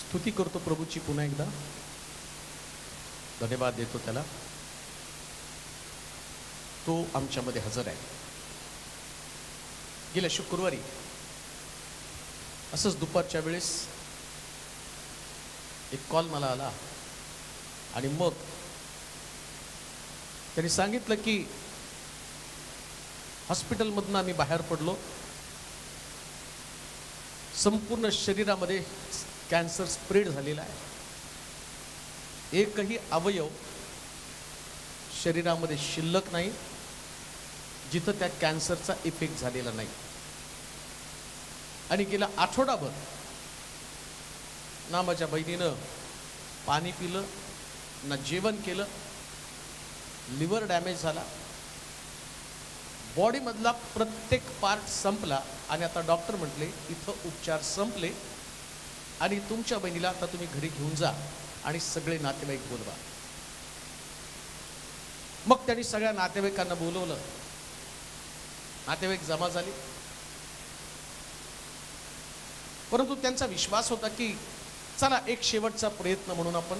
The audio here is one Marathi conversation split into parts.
स्तुती करतो प्रभूची पुन्हा एकदा, धन्यवाद देतो त्याला. तो आमच्यामध्ये हजर आहे. गेल्या शुक्रवारी असंच दुपारच्या वेळेस एक कॉल मला आला आणि मग त्यांनी सांगितलं की हॉस्पिटलमधून आम्ही बाहेर पडलो, संपूर्ण शरीरामध्ये कॅन्सर स्प्रेड झालेला आहे, एकही अवयव शरीरामध्ये शिल्लक नाही जिथं त्या कॅन्सरचा इफेक्ट झालेला नाही. आणि गेला आठवडाभर ना माझ्या बहिणीनं पाणी पिलं ना जेवण केलं, लिव्हर डॅमेज झाला, बॉडीमधला प्रत्येक पार्ट संपला आणि आता डॉक्टर म्हटले इथं उपचार संपले आणि तुमच्या बहिणीला आता तुम्ही घरी घेऊन जा आणि सगळे नातेवाईक बोलवा. मग त्यांनी सगळ्या नातेवाईकांना बोलवलं, नातेवाईक जमा झाले. परंतु त्यांचा विश्वास होता की चला एक शेवटचा प्रयत्न म्हणून आपण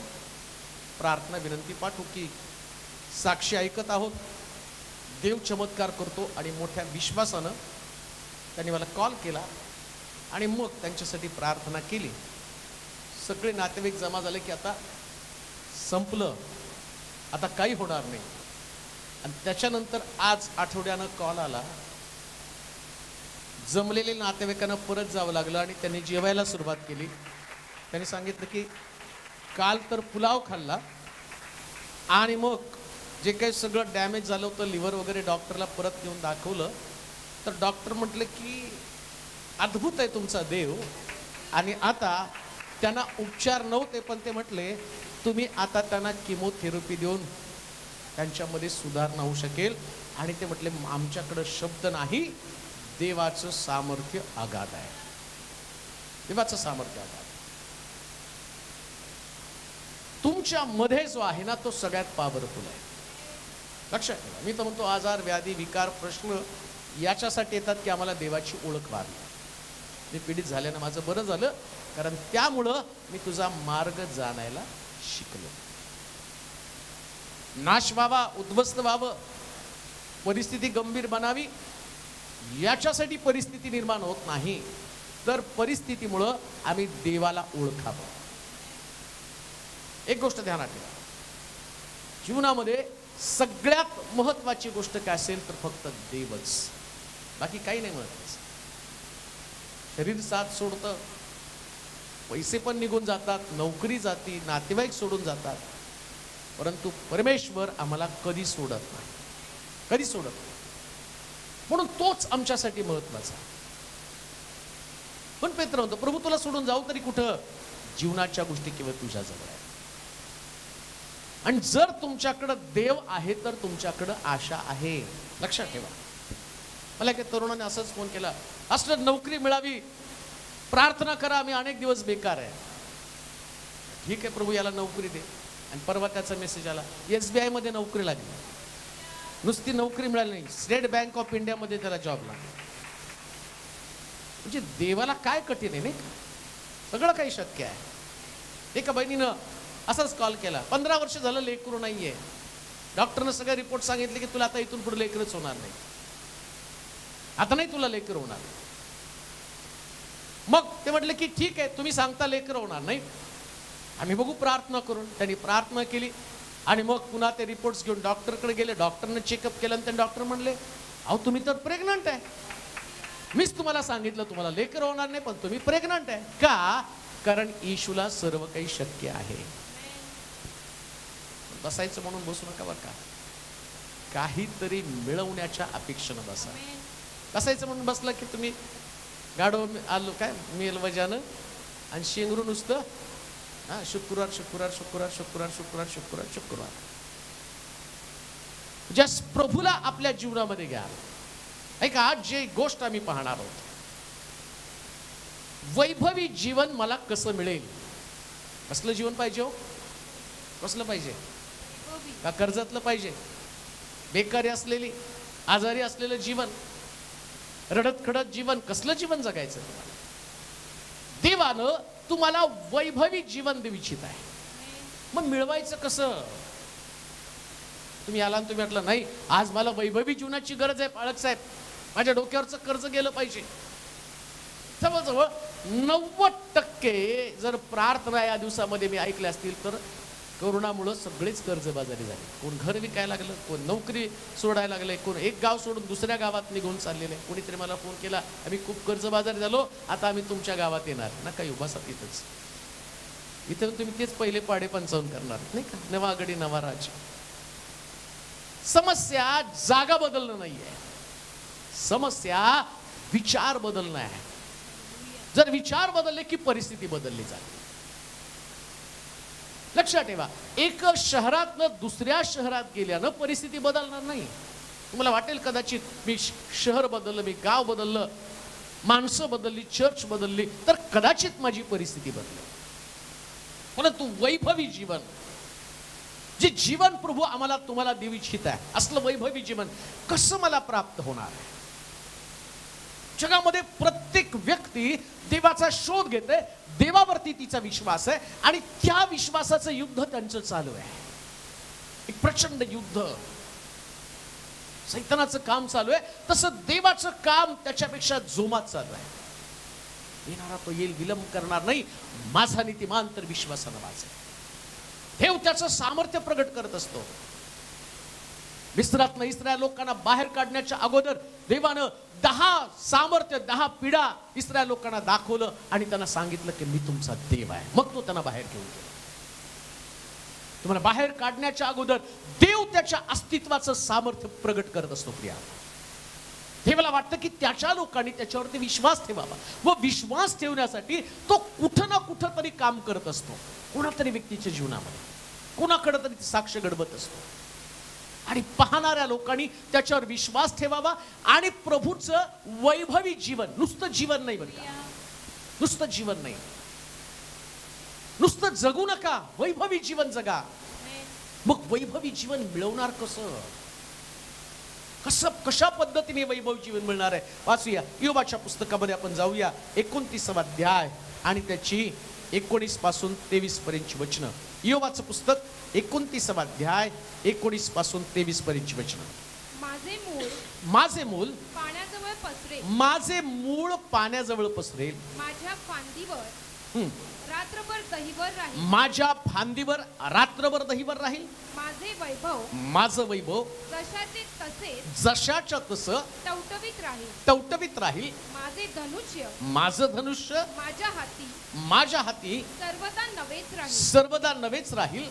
प्रार्थना विनंती पाठवू की साक्षी ऐकत आहोत, देव चमत्कार करतो. आणि मोठ्या विश्वासानं त्यांनी मला कॉल केला आणि मग त्यांच्यासाठी प्रार्थना केली. सगळे नातेवाईक जमा झाले की आता संपलं, आता काही होणार नाही. आणि त्याच्यानंतर आज आठवड्यानं कॉल आला, जमलेले नातेवाईकांना परत जावं लागलं आणि त्यांनी जेवायला सुरुवात केली. त्यांनी सांगितलं की काल तर पुलाव खाल्ला आणि मग जे काही सगळं डॅमेज झालं होतं लिव्हर वगैरे डॉक्टरला परत नेऊन दाखवलं तर डॉक्टर म्हटलं की अद्भुत आहे तुमचा देव. आणि आता त्यांना उपचार नव्हते पण ते म्हटले तुम्ही आता त्यांना किमोथेरपी देऊन त्यांच्यामध्ये सुधारणा होऊ शकेल. आणि ते म्हटले आमच्याकडे शब्द नाही, देवाचं सामर्थ्य अगाध आहे, देवाचं सामर्थ्य अगाध. तुमच्या मध्ये जो आहे ना तो सगळ्यात पॉवरफुल आहे, लक्षात ठेवा. मी तर म्हणतो आजार व्याधी विकार प्रश्न याच्यासाठी येतात की आम्हाला देवाची ओळख व्हावी. मी पीडित झाल्यानं माझं बरं झालं, कारण त्यामुळं मी तुझा मार्ग जाणायला शिकलो. नाश व्हावा, उद्ध्वस्त व्हावं, परिस्थिती गंभीर बनावी याच्यासाठी परिस्थिती निर्माण होत नाही, तर परिस्थितीमुळं आम्ही देवाला ओळखावं. एक गोष्ट ध्यानात ठेवा, जीवनामध्ये सगळ्यात महत्वाची गोष्ट काय असेल तर फक्त देवच, बाकी काही नाही महत्वाचं. शरीर साथ सोडतं, पैसे पण निघून जातात, नोकरी जाती, नातेवाईक सोडून जातात, परंतु परमेश्वर आम्हाला कधी सोडत नाही, कधी सोडत नाही. म्हणून तोच आमच्यासाठी महत्वाचा. पण पेत्र म्हणतो प्रभू तुला सोडून जाऊ तरी कुठं, जीवनाच्या गोष्टी केवळ तुझ्या जवळ आहे. आणि जर तुमच्याकडं देव आहे तर तुमच्याकडं आशा आहे, लक्षात ठेवा. मला एका तरुणाने असंच फोन केला, असलं नोकरी मिळावी, प्रार्थना करा, आम्ही अनेक दिवस बेकार आहे. ठीक आहे प्रभू याला नोकरी दे. आणि परवा त्याचा मेसेज आला, SBI मध्ये नोकरी लागली. नुसती नोकरी मिळाली नाही, स्टेट बँक ऑफ इंडिया मध्ये त्याला जॉब लागला. म्हणजे देवाला काय कठीण आहे नाही का, सगळं काही शक्य आहे. एका बहिणीनं असाच कॉल केला, 15 वर्ष झालं लेकरू नाहीये, डॉक्टरनं सगळे रिपोर्ट सांगितले की तुला आता इथून पुढे लेकरच होणार नाही, आता नाही तुला लेकर होणार. मग ते म्हटले की ठीक आहे तुम्ही सांगता लेकर होणार नाही, आम्ही बघू प्रार्थना करून. त्यांनी प्रार्थना केली आणि मग पुन्हा ते रिपोर्ट्स घेऊन डॉक्टरकडे गेले. डॉक्टरने चेकअप केलं आणि ते डॉक्टर म्हणले अहो तुम्ही तर प्रेग्नंट आहे, मीच तुम्हाला सांगितलं तुम्हाला लेकर होणार नाही पण तुम्ही प्रेग्नंट आहे. का? कारण येशूला सर्व काही शक्य आहे. बसायचं म्हणून बसू नका बरं का, काहीतरी मिळवण्याच्या अपेक्षेनं बसा. बसायचं म्हणून बसला की तुम्ही गाडो आलो काय मेल वजानं आणि शेंगरू नुसतं शुक्रवार शुक्रवार शुक्रवार शुक्रवार शुक्रवार शुक्रवार शुक्रवार. ज्या प्रभूला आपल्या जीवनामध्ये घ्या. ऐका आज जे गोष्ट आम्ही पाहणार आहोत, वैभवी जीवन मला कसं मिळेल. कसलं जीवन पाहिजे हो, कसलं पाहिजे, का कर्जातलं पाहिजे, बेकारी असलेली आजारी असलेलं जीवन, रडत खडत जीवन, कसलं जीवन जगायचं. देवानं तुम्हाला वैभवी जीवन देऊ इच्छित आहे. मग मिळवायचं कसं? तुम्ही आला आणि तुम्ही म्हटलं नाही आज मला वैभवी जीवनाची गरज आहे पाळक साहेब, माझ्या डोक्यावरचं कर्ज गेलं पाहिजे. जवळजवळ 90% जर प्रार्थना या दिवसामध्ये मी ऐकल्या असतील तर करोनामुळं सगळेच कर्जबाजारी झाले. कोण घर विकायला लागलं, कोण नोकरी सोडायला लागले, कोण एक गाव सोडून दुसऱ्या गावात निघून चाललेले. कोणीतरी मला फोन केला, आम्ही खूप कर्जबाजारी झालो, आता आम्ही तुमच्या गावात येणार. नका येऊ, बसा तिथंच. इथं तुम्ही तेच पहिले पाडे पंचावन्न करणार नाही का? नवा गडी नवा राज. समस्या जागा बदलणं नाहीये, समस्या विचार बदलणं आहे. जर विचार बदलले की परिस्थिती बदलली जाते. लक्षात ठेवा, एक शहरातनं दुसऱ्या शहरात गेल्यानं परिस्थिती बदलणार नाही. तुम्हाला वाटेल कदाचित मी शहर बदललं, मी गाव बदललं, माणसं बदलली, चर्च बदलली तर कदाचित माझी परिस्थिती बदलेल. परंतु वैभवी जीवन, जे जीवन प्रभू आम्हाला तुम्हाला देऊ इच्छित आहे, असलं वैभवी जीवन कसं मला प्राप्त होणार आहे? जगामध्ये प्रत्येक व्यक्ती देवाचा शोध घेते, देवावरती तिचा विश्वास आहे आणि त्या विश्वासाचं युद्ध त्यांचं चालू आहे. एक प्रचंड युद्ध, सैतानाचं काम चालू आहे, तसं देवाचं काम त्याच्यापेक्षा जोमात चालू आहे. येणारा तो येईल, विलंब करणार नाही, माझा नीतिमान तर विश्वासानं वाचेल. देव त्याचं सामर्थ्य प्रगट करत असतो. मिस्रातनं इस्रायल लोकांना बाहेर काढण्याच्या अगोदर देवानं 10 पिढा इस्रायल लोकांना दाखवलं आणि त्यांना सांगितलं की मी तुमचा देव आहे. मग तो त्यांना बाहेर घेऊन गेला. तुम्हाला बाहेर काढण्याच्या अगोदर देव त्याच्या अस्तित्वाचं सामर्थ्य प्रगट करत असतो. प्रिया, देवाला वाटतं की त्याच्या लोकांनी त्याच्यावरती विश्वास ठेवावा व विश्वास ठेवण्यासाठी तो कुठं ना कुठं तरी काम करत असतो. कोणातरी व्यक्तीच्या जीवनामध्ये कोणाकडे तरी साक्ष घडवत असतो आणि पाहणाऱ्या लोकांनी त्याच्यावर विश्वास ठेवावा आणि प्रभूचं वैभवी जीवन, नुसतं जीवन नाही बरं का, नुसतं जीवन नाही, नुसतं जगू नका, वैभवी जीवन जगा. मग वैभवी जीवन मिळवणार कसं? कशा पद्धतीने वैभवी जीवन मिळणार आहे? वाचूया इयोबाच्या पुस्तकामध्ये आपण जाऊया. 29वा अध्याय आणि त्याची 19 पासून 23 पर्यंतची वचनं. इयोबाचं पुस्तक 29वा अध्याय 19 पासून 23 पर्यंतची वचनं. माझे मूल पाण्याजवळ पसरेल, माझे मूळ पाण्याजवळ पसरेल, माझ्या फांदीवर रात्रभर दहीवर राहील, माझ्या फांदीवर रात्रभर दहीवर राहील. माझं वैभव जशाचे तसे, जशाच्या तसं टवटवीत राहील. माझं धनुष्य माझ्या हाती सर्वदा नवेच राहील.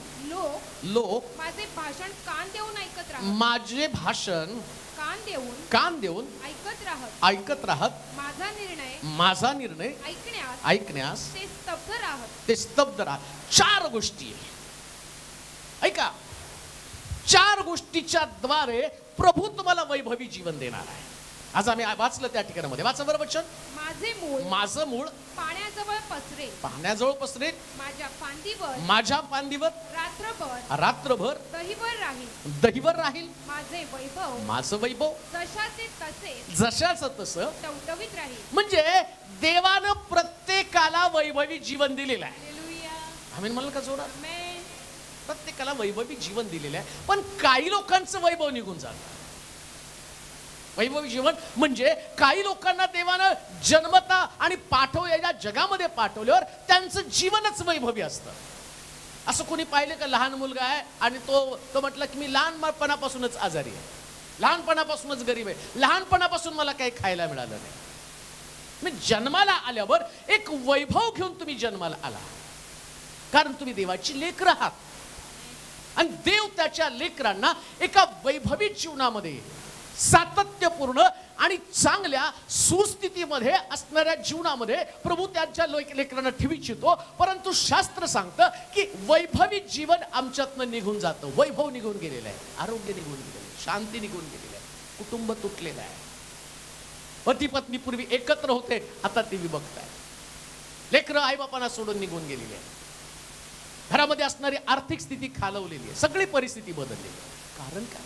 लोक माझे भाषण माझे भाषण कान देऊन ऐकत राहत. माझा निर्णय ऐकण्यास ते स्तब्ध राहत. 4 गोष्टी ऐका, 4 गोष्टीच्या द्वारे प्रभू तुम्हाला वैभवी जीवन देणार आहे. आज आम्ही वाचलं त्या ठिकाणामध्ये. वाचा बरं वचन. माझं मूळ पाण्याजवळ पसरेल, माझ्या फांदीवर रात्रभर दहीवर राहील. माझं वैभव जशाचं तसं टवटवीत राहील. म्हणजे देवानं प्रत्येकाला वैभवी जीवन दिलेलं आहे. आम्ही म्हणलं का जोरात? प्रत्येकाला वैभवी जीवन दिलेलं आहे. पण काही लोकांचं वैभव निघून जातं. वैभवी जीवन म्हणजे काही लोकांना देवानं जन्मता आणि या जगामध्ये पाठवल्यावर त्यांचं जीवनच वैभवी असतं. असं कोणी पाहिलं का? लहान मुलगा आहे आणि तो म्हटलं की मी लहानपणापासूनच आजारी आहे, लहानपणापासूनच गरीब आहे, लहानपणापासून मला काही खायला मिळालं नाही. मी जन्माला आल्यावर एक वैभव घेऊन तुम्ही जन्माला आला, कारण तुम्ही देवाची लेकरं आहात. आणि देव त्याच्या लेकरांना एका वैभवी जीवनामध्ये, सातत्यपूर्ण आणि चांगल्या सुस्थितीमध्ये असणाऱ्या जीवनामध्ये प्रभू त्यांच्या लेकरांना ठेवू इच्छितो. परंतु शास्त्र सांगतं की वैभवी जीवन आमच्यातनं निघून जातं. वैभव निघून गेलेलं आहे, आरोग्य निघून गेलेलं आहे, शांती निघून गेलेली आहे, कुटुंब तुटलेलं आहे. पती पत्नी पूर्वी एकत्र होते, आता टीव्ही बघताय. लेकरं आईबापांना सोडून निघून गेलेली आहे. घरामध्ये असणारी आर्थिक स्थिती खालवलेली आहे. सगळी परिस्थिती बदललेली आहे. कारण काय?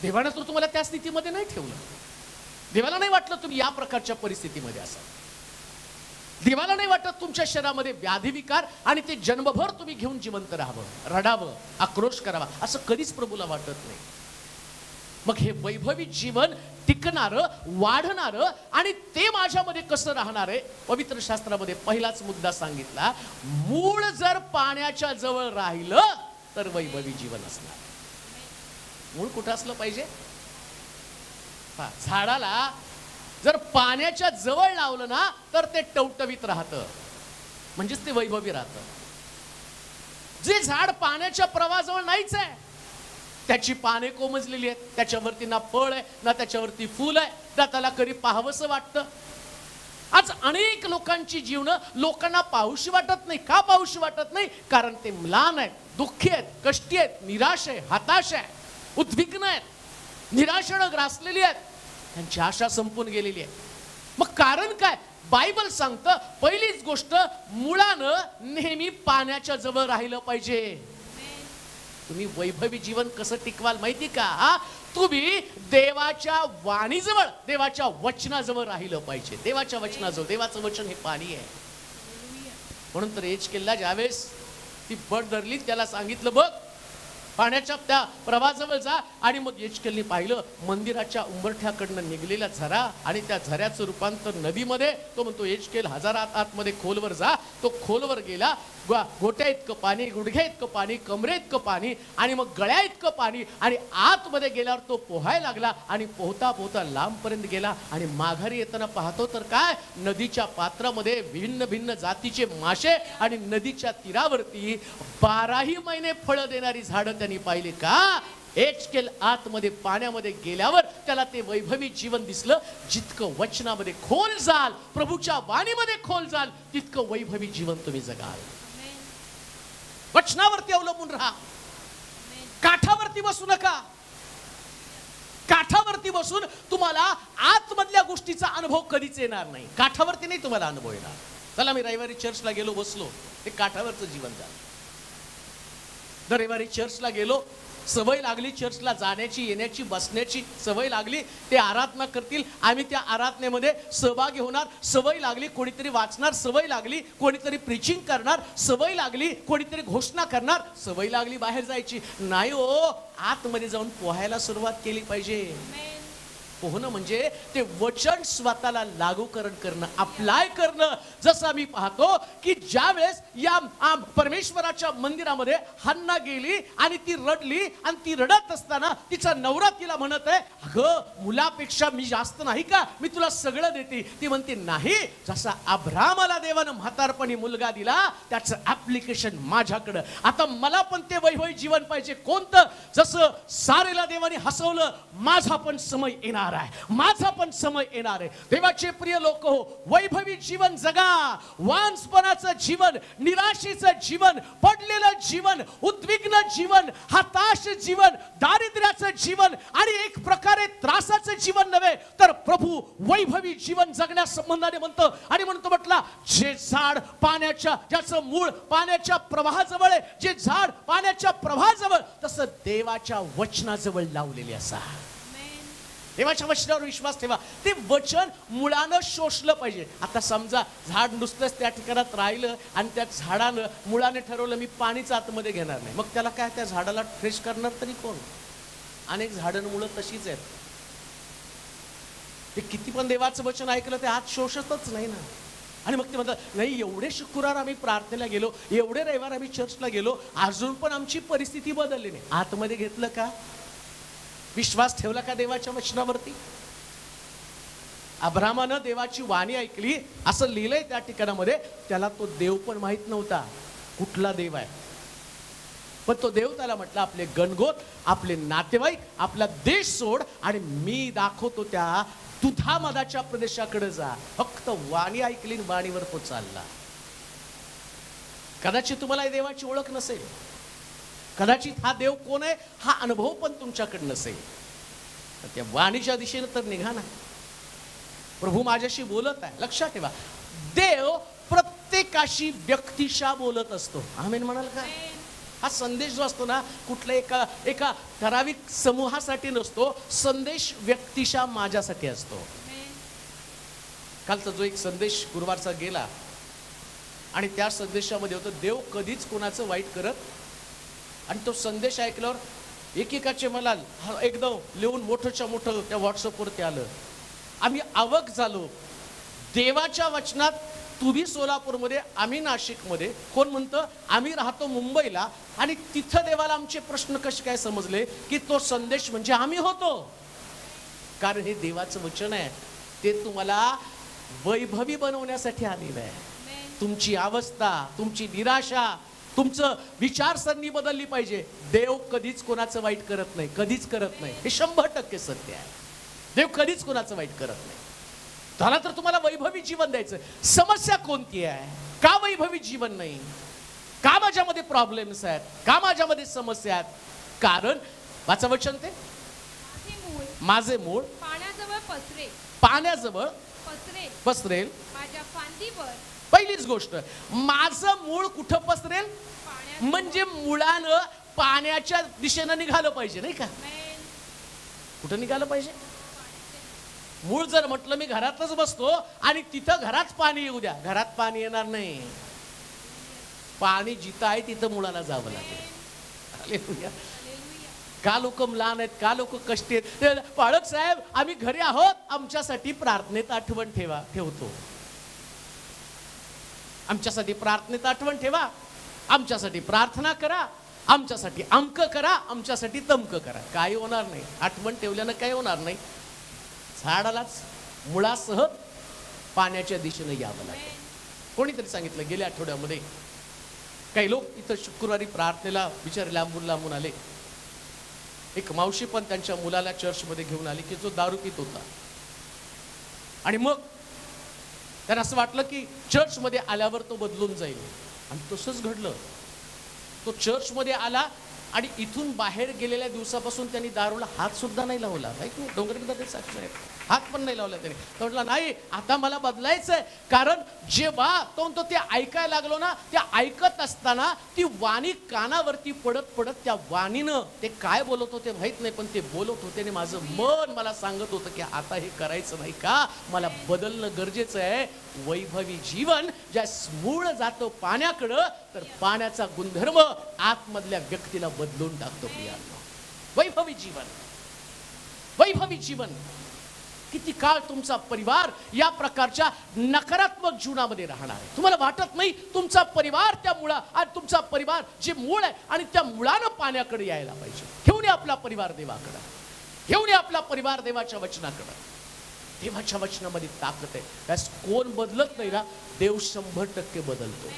देवानं तर तुम्हाला त्या स्थितीमध्ये नाही ठेवलं. देवाला नाही वाटलं तुम्ही या प्रकारच्या परिस्थितीमध्ये असाल. देवाला नाही वाटत तुमच्या शरीरामध्ये व्याधिविकार आणि ते जन्मभर तुम्ही घेऊन जिवंत राहावं, रडावं, आक्रोश करावा, असं कधीच प्रभूला वाटत नाही. मग हे वैभवी जीवन टिकणारं, वाढणारं आणि ते माझ्यामध्ये कसं राहणार आहे? पवित्र शास्त्रामध्ये पहिलाच मुद्दा सांगितला, मूळ जर पाण्याच्या जवळ राहिलं तर वैभवी जीवन असणार. मूळ कुठं असलं पाहिजे? झाडाला जर पाण्याच्या जवळ लावलं ना तर ते टवटवीत राहतं, म्हणजेच ते वैभवी राहतं. जे झाड पाण्याच्या प्रवाहाजवळ नाहीच आहे, त्याची पाने कोमजलेली आहेत, त्याच्यावरती ना फळ आहे, ना त्याच्यावरती फूल आहे, ना त्याला कधी पाहावंसं वाटतं. आज अनेक लोकांची जीवनं लोकांना पाहूशी वाटत नाही. का पाहूशी वाटत नाही? कारण ते म्लान आहेत, दुःखी आहेत, कष्टी आहेत, निराश आहे, हताश आहे, उद्विग्न आहेत, निराशेनं ग्रासलेली आहेत, त्यांची आशा संपून गेलेली आहे. मग कारण काय? बायबल सांगतं, पहिलीच गोष्ट, मुळानं नेहमी पाण्याच्या जवळ राहिलं पाहिजे. तुम्ही वैभवी जीवन कसं टिकवाल माहिती का? तुम्ही देवाच्या वाणीजवळ, देवाच्या वचनाजवळ राहिलं पाहिजे. देवाच्या वचनाजवळ, देवाचं वचन हे पाणी आहे. म्हणून तर एजकेलला ज्यावेळेस ती बट धरली, त्याला सांगितलं, बघ पाण्याच्या त्या प्रवाहाजवळ जा. आणि मग एजकेलने पाहिलं मंदिराच्या उंबरठ्याकडनं निघलेला झरा आणि त्या झऱ्याचं रूपांतर नदीमध्ये. तो म्हणतो, एजकेल हजारात आतमध्ये खोलवर जा. तो खोलवर गेला, गोट्या इतकं पाणी, गुडघ्या इतकं पाणी, कमरे इतकं पाणी आणि मग गळ्या इतकं पाणी. आणि आतमध्ये गेल्यावर तो पोहायला लागला आणि पोहता पोहता लांबपर्यंत गेला. आणि माघारी येताना पाहतो तर काय, नदीच्या पात्रामध्ये भिन्न भिन्न जातीचे मासे आणि नदीच्या तीरावरती 12ही महिने फळं देणारी झाडं त्यांनी पाहिली. का? एजकेल आतमध्ये पाण्यामध्ये गेल्यावर त्याला ते वैभवी जीवन दिसलं. जितकं वचनामध्ये खोल जाल, प्रभूच्या वाणीमध्ये खोल जाल, तितकं वैभवी जीवन तुम्ही जगाल. वचनावरती अवलंबून राहा, काठावरती बसू नका. काठावरती बसून तुम्हाला आतमधल्या गोष्टीचा अनुभव कधीच येणार नाही. काठावरती नाही तुम्हाला अनुभव येणार. चला, मी रविवारी चर्चला गेलो, बसलो, ते काठावरचं जीवन झालं. दर रविवारी चर्चला गेलो, सवय लागली चर्चला जाण्याची, येण्याची, बसण्याची सवय लागली. ते आराधना करतील, आम्ही त्या आराधनेमध्ये सहभागी होणार, सवय लागली. कोणीतरी वाचणार, सवय लागली. कोणीतरी प्रीचिंग करणार, सवय लागली. कोणीतरी घोषणा करणार, सवय लागली. बाहेर जायची नाही हो, आतमध्ये जाऊन पोहायला सुरुवात केली पाहिजे. पोहणं म्हणजे ते वचन स्वतःला लागूकरण करणं, अप्लाय करणं. जसं आम्ही पाहतो की ज्या वेळेस या परमेश्वराच्या मंदिरामध्ये हन्ना गेली आणि ती रडली, आणि ती रडत असताना तिचा नवरा तिला म्हणत आहे, अगं मुलापेक्षा मी जास्त नाही का, मी तुला सगळं देते. ती म्हणते, नाही, जसा अब्राहमाला देवानं म्हातारपणी मुलगा दिला त्याचं ऍप्लिकेशन माझ्याकडं. आता मला पण ते वैभवी जीवन पाहिजे. कोणतं? जसं सारेला देवाने हसवलं, माझा पण समय येणार आहे, माझा पण समय येणार आहे. देवाचे प्रिय लोक हो, वैभवी जीवन जगा. वांसपणाचं जीवन, निराशेचं जीवन, पडलेलं जीवन, उद्विग्न जीवन, हताश जीवन, दारिद्र्याचं जीवन आणि एक प्रकारे त्रासाचं जीवन नव्हे, तर प्रभू वैभवी जीवन जगण्या संबंधाने म्हणतो. आणि म्हणतो म्हटला, जे झाड पाण्याच्या, ज्याचं मूळ पाण्याच्या प्रवाहाजवळ आहे, जे झाड पाण्याच्या प्रवाहाजवळ, तसं देवाच्या वचनाजवळ लावलेले असा. देवाच्या वचनावर विश्वास ठेवा. ते वचन मुळानं शोषलं पाहिजे. आता समजा झाड नुसतंच त्या ठिकाणात राहिलं आणि त्या झाडानं मुळाने ठरवलं, मी पाणीच आतमध्ये घेणार नाही, मग त्याला काय, त्या झाडाला फ्रेश करणार तरी कोण? अनेक झाडं मुळं तशीच आहेत. ते किती पण देवाचं वचन ऐकलं, ते आत शोषतच नाही ना. आणि मग ते म्हणतात, नाही, एवढे शुक्रवार आम्ही प्रार्थनेला गेलो, एवढे रविवार आम्ही चर्चला गेलो, अजून पण आमची परिस्थिती बदलली नाही. आतमध्ये घेतलं का? विश्वास ठेवला का देवाच्या वचनावरती? अब्राहमानं देवाची वाणी ऐकली, असं लिहिलंय त्या ठिकाणामध्ये. त्याला तो देव पण माहित नव्हता, कुठला देव आहे. पण तो देव त्याला म्हटला, आपले गणगोत, आपले नातेवाईक, आपला देश सोड आणि मी दाखवतो त्या दुधामदाच्या प्रदेशाकडे जा. फक्त वाणी ऐकली, वाणीवर तो चालला. कदाचित तुम्हाला देवाची ओळख नसेल, कदाचित हा देव कोण आहे हा अनुभव पण तुमच्याकडे नसेल, तर त्या वाणीच्या दिशेने तर निघा ना. प्रभू माझ्याशी बोलत आहे. लक्षात ठेवा, देव प्रत्येकाशी व्यक्तिशा बोलत असतो. आमेन म्हणाल का? हा संदेश जो असतो ना, कुठल्या एका ठराविक समूहासाठी नसतो. संदेश व्यक्तिशा माझ्यासाठी असतो. कालचा जो एक संदेश गुरुवारचा गेला, आणि त्या संदेशामध्ये होतं देव कधीच कोणाचं वाईट करत. आणि तो संदेश ऐकल्यावर एकेकाचे मला एकदम लिहून मोठंच्या मोठं त्या व्हॉट्सअपवरती आलं. आम्ही अवक झालो. देवाच्या वचनात तुम्ही सोलापूरमध्ये, आम्ही नाशिकमध्ये, कोण म्हणतं आम्ही राहतो मुंबईला, आणि तिथं देवाला आमचे प्रश्न कसे काय समजले की तो संदेश म्हणजे आम्ही होतो. कारण हे देवाचं वचन आहे, ते तुम्हाला वैभवी बनवण्यासाठी आलेलं आहे. तुमची अवस्था, तुमची निराशा, तुमचं विचारसरणी बदलली पाहिजे. देव कधीच कोणाचं वाईट करत नाही, कधीच करत नाही. हे 100% सत्य आहे. देव कधीच कोणाचं वाईट करत नाही. त्याला तर तुम्हाला वैभवी जीवन द्यायचं. समस्या कोणती आहे? का वैभवी जीवन नाही? का माझ्यामध्ये प्रॉब्लेम्स आहेत? का माझ्यामध्ये समस्या आहेत? कारण वाचा वचन ते, माझे मूळ पाण्याजवळ पसरेल, पाण्याजवळ पसरेल. माझ्या फांदीवर. पहिलीच गोष्ट, माझं मूळ कुठं पसरेल? म्हणजे मुळानं पाण्याच्या दिशेनं निघालं पाहिजे, नाही का? कुठं निघालं पाहिजे? मूळ जर म्हटलं मी घरातच बसतो आणि तिथं घरात पाणी येऊ द्या, घरात पाणी येणार नाही. पाणी जिथं आहे तिथं मुळाला जावं लागेल. का लोक लहान आहेत, का लोक कष्टी आहेत? पाळक साहेब आम्ही घरी आहोत, आमच्यासाठी प्रार्थनेत आठवण ठेवतो. आमच्यासाठी प्रार्थनेत आठवण ठेवा, आमच्यासाठी प्रार्थना करा, आमच्यासाठी अमक करा, आमच्यासाठी तमक करा. काही होणार नाही. आठवण ठेवल्यानं काही होणार नाही. झाडालाच मुळासह पाण्याच्या दिशेने यावं लागेल. कोणीतरी सांगितलं गेल्या आठवड्यामध्ये, काही लोक इथं शुक्रवारी प्रार्थनेला बिचारे लांबून लांबून आले. एक मावशी पण त्यांच्या मुलाला चर्चमध्ये घेऊन आली की जो दारू पित होता. आणि मग त्यांना असं वाटलं की चर्चमध्ये आल्यावर तो बदलून जाईल, आणि तसंच घडलं. तो चर्चमध्ये आला आणि इथून बाहेर गेलेल्या दिवसापासून त्यांनी दारूला हात सुद्धा नाही लावला. डोंगरकडे साक्ष आहेत, हात पण नाही लावला त्यांनी. तो म्हटला नाही आता मला बदलायचंय. कारण जेव्हा तो ते ऐकायला लागलो ना, ते ऐकत असताना ती वाणी कानावरती पडत पडत त्या वाणीनं ते काय बोलत होते माहित नाही, पण ते बोलत होते आणि माझं मन मला सांगत होतं की आता हे करायचं नाही का, मला बदलणं गरजेचं आहे. वैभवी जीवन ज्या मूळ जातो पाण्याकडं, तर पाण्याचा गुणधर्म आतमधल्या व्यक्तीला बदलून टाकतो. प्रियांनो, वैभवी जीवन, वैभवी जीवन. किती काळ तुमचा परिवार या प्रकारच्या नकारात्मक जीवनामध्ये राहणार आहे? तुम्हाला वाटत नाही तुमचा परिवार त्या मुळा, आणि तुमचा परिवार जे मूळ आहे आणि त्या मुळानं पाण्याकडे यायला पाहिजे. घेऊन या आपला परिवार देवाकडे, घेऊन या आपला परिवार देवाच्या वचनाकडे. देवाच्या वचनामध्ये ताकद आहे. त्यास कोण बदलत नाही ना, देव 100% बदलतो.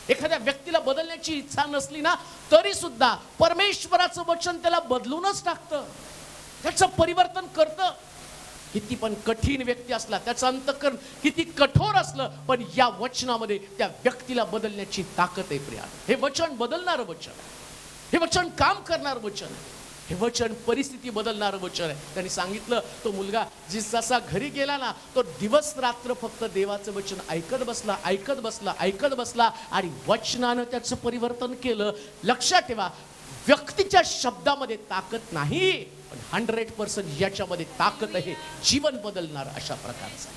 एखाद्या व्यक्तीला बदलण्याची इच्छा नसली ना तरी सुद्धा परमेश्वराचं वचन त्याला बदलूनच टाकतं, त्याचं परिवर्तन करतं. किती पण कठीण व्यक्ती असला, त्याचं अंतःकरण किती कठोर असलं, पण या वचनामध्ये त्या व्यक्तीला बदलण्याची ताकद आहे. प्रिया, हे वचन बदलणारं वचन आहे. हे वचन काम करणारं वचन आहे. हे वचन परिस्थिती बदलणारं वचन आहे. त्यांनी सांगितलं, तो मुलगा जसा घरी गेला ना, तो दिवस रात्र फक्त देवाचं वचन ऐकत बसला, ऐकत बसला, ऐकत बसला, आणि वचनानं त्याचं परिवर्तन केलं. लक्षात ठेवा, व्यक्तीच्या शब्दामध्ये ताकद नाही, पण 100% याच्यामध्ये ताकद आहे, जीवन बदलणार अशा प्रकारचं.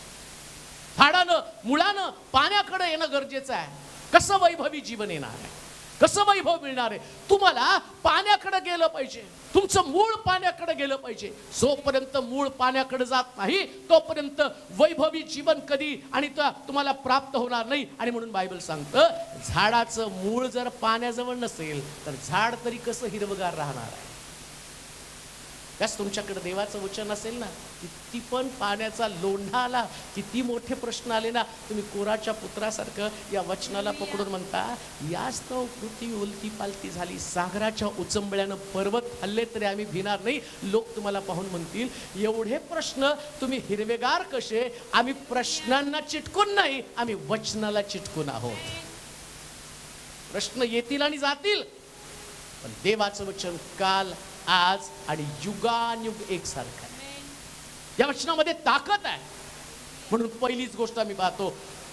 झाडानं मुळानं पाण्याकडे येणं गरजेचं आहे. कसं वैभवी जीवन येणार आहे, कसं वैभव मिळणार आहे? तुम्हाला पाण्याकडे गेलं पाहिजे, तुमचं मूळ पाण्याकडे गेलं पाहिजे. जोपर्यंत मूळ पाण्याकडे जात नाही तोपर्यंत वैभवी जीवन कधी आणि तुम्हाला प्राप्त होणार नाही. आणि म्हणून बायबल सांगतं, झाडाचं मूळ जर पाण्याजवळ नसेल तर झाड तरी कसं हिरवगार राहणार आहे? त्यास तुमच्याकडे देवाचं वचन असेल ना, किती पण पाण्याचा लोंढा आला, किती मोठे प्रश्न आले ना, तुम्ही कोराच्या पुत्रासारखं या वचनाला पकडून म्हणता, याच तो पृथ्वी उलती पालती झाली, सागराच्या उचंबळ्यानं पर्वत हल्ले तरी आम्ही भिणार नाही. लोक तुम्हाला पाहून म्हणतील, एवढे प्रश्न तुम्ही हिरवेगार कसे? आम्ही प्रश्नांना चिटकून नाही, आम्ही वचनाला चिटकून आहोत. प्रश्न येतील आणि जातील, पण देवाचं वचन काल आज आणि युगानुयुग एकसारखं आहे. या वचनामध्ये ताकद आहे. म्हणून पहिलीच गोष्ट आम्ही पाहतो,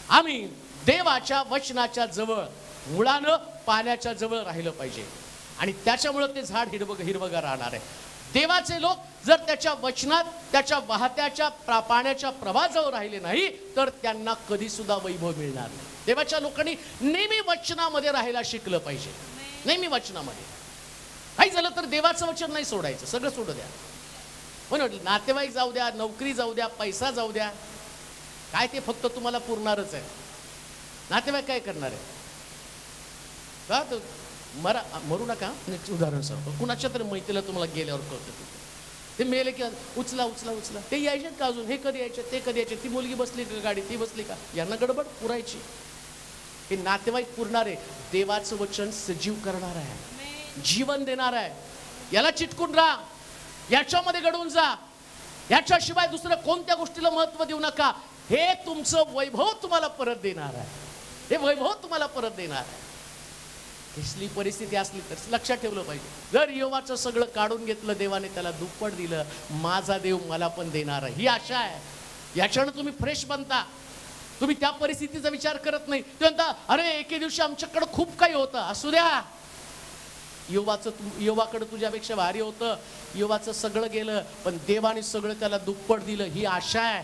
आम्ही देवाच्या वचनाच्या जवळ, मुळानं पाण्याच्या जवळ राहिलं पाहिजे, आणि त्याच्यामुळे ते झाड हिरवगार राहणार आहे. देवाचे लोक जर त्याच्या वचनात त्याच्या वाहत्याच्या पाण्याच्या प्रवाहाजवळ राहिले नाही तर त्यांना कधी सुद्धा वैभव मिळणार नाही. देवाच्या लोकांनी नेहमी वचनामध्ये राहायला शिकलं पाहिजे. नेहमी वचनामध्ये काही झालं तर देवाचं वचन नाही सोडायचं, सगळं सोडू द्या. म्हणून नातेवाईक जाऊ द्या, नोकरी जाऊ द्या, पैसा जाऊ द्या, काय ते फक्त तुम्हाला पुरणारच आहे. नातेवाईक काय करणार आहे का? मरू नका. उदाहरण सांगतो, कुणाच्या तरी मैत्रीला तुम्हाला गेल्यावर कळतं ते मेले की उचला उचला उचला, ते यायचे का अजून, हे कधी यायचे, ते कधी यायचे, ती मुलगी बसली का गाडी, ती बसली का, यांना गडबड पुरायची. हे नातेवाईक पुरणार आहे. देवाचं वचन सजीव करणार आहे, जीवन देणार आहे. याला चिटकून राहा, याच्यामध्ये घडवून जा. याच्याशिवाय दुसऱ्या कोणत्या गोष्टीला महत्व देऊ नका. हे तुमचं वैभव तुम्हाला परत देणार आहे. हे वैभव तुम्हाला परत देणार आहे. कसली परिस्थिती असली तर लक्षात ठेवलं पाहिजे. जर योवाचं सगळं काढून घेतलं देवाने, त्याला दुप्पट दिलं, माझा देव मला पण देणार आहे, ही आशा आहे. याच्यानं तुम्ही फ्रेश बनता. तुम्ही त्या परिस्थितीचा विचार करत नाही. ते म्हणता अरे एके दिवशी आमच्याकडे खूप काही होतं, असू द्या. योवाकडे तुझ्यापेक्षा भारी होतं, योवाचं सगळं गेलं, पण देवाने सगळं त्याला दुप्पट दिलं, ही आशा आहे.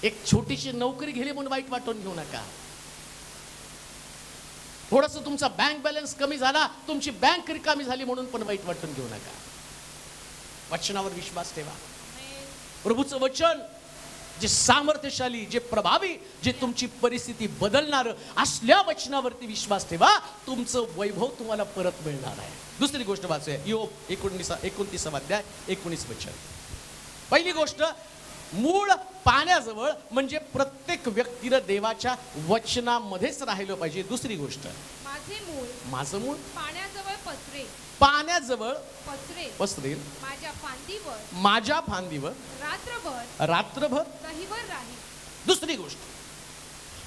एक छोटीशी नोकरी गेली म्हणून वाईट वाटून घेऊ नका. थोडंसं तुमचा बँक बॅलन्स कमी झाला, तुमची बँक रिकामी झाली म्हणून पण वाईट वाटून घेऊ नका. वचनावर विश्वास ठेवा. प्रभूचं वचन जे सामर्थ्यशाली, जे प्रभावी, जे तुमची परिस्थिती बदलणार असल्या वचनावरती विश्वास ठेवा. तुमचं वैभव तुम्हाला परत मिळणार आहे. दुसरी गोष्ट वाचूया, योग 29 अध्याय 19 वचन. पहिली गोष्ट, मूळ पाण्याजवळ, म्हणजे प्रत्येक व्यक्तीनं देवाच्या वचनामध्येच राहिलं पाहिजे. दुसरी गोष्ट, माझं मूळ पाण्याजवळ पाण्याजवळ पसरेल, माझ्या फांदीवर रात्रभर दहीवर राहील. दुसरी गोष्ट,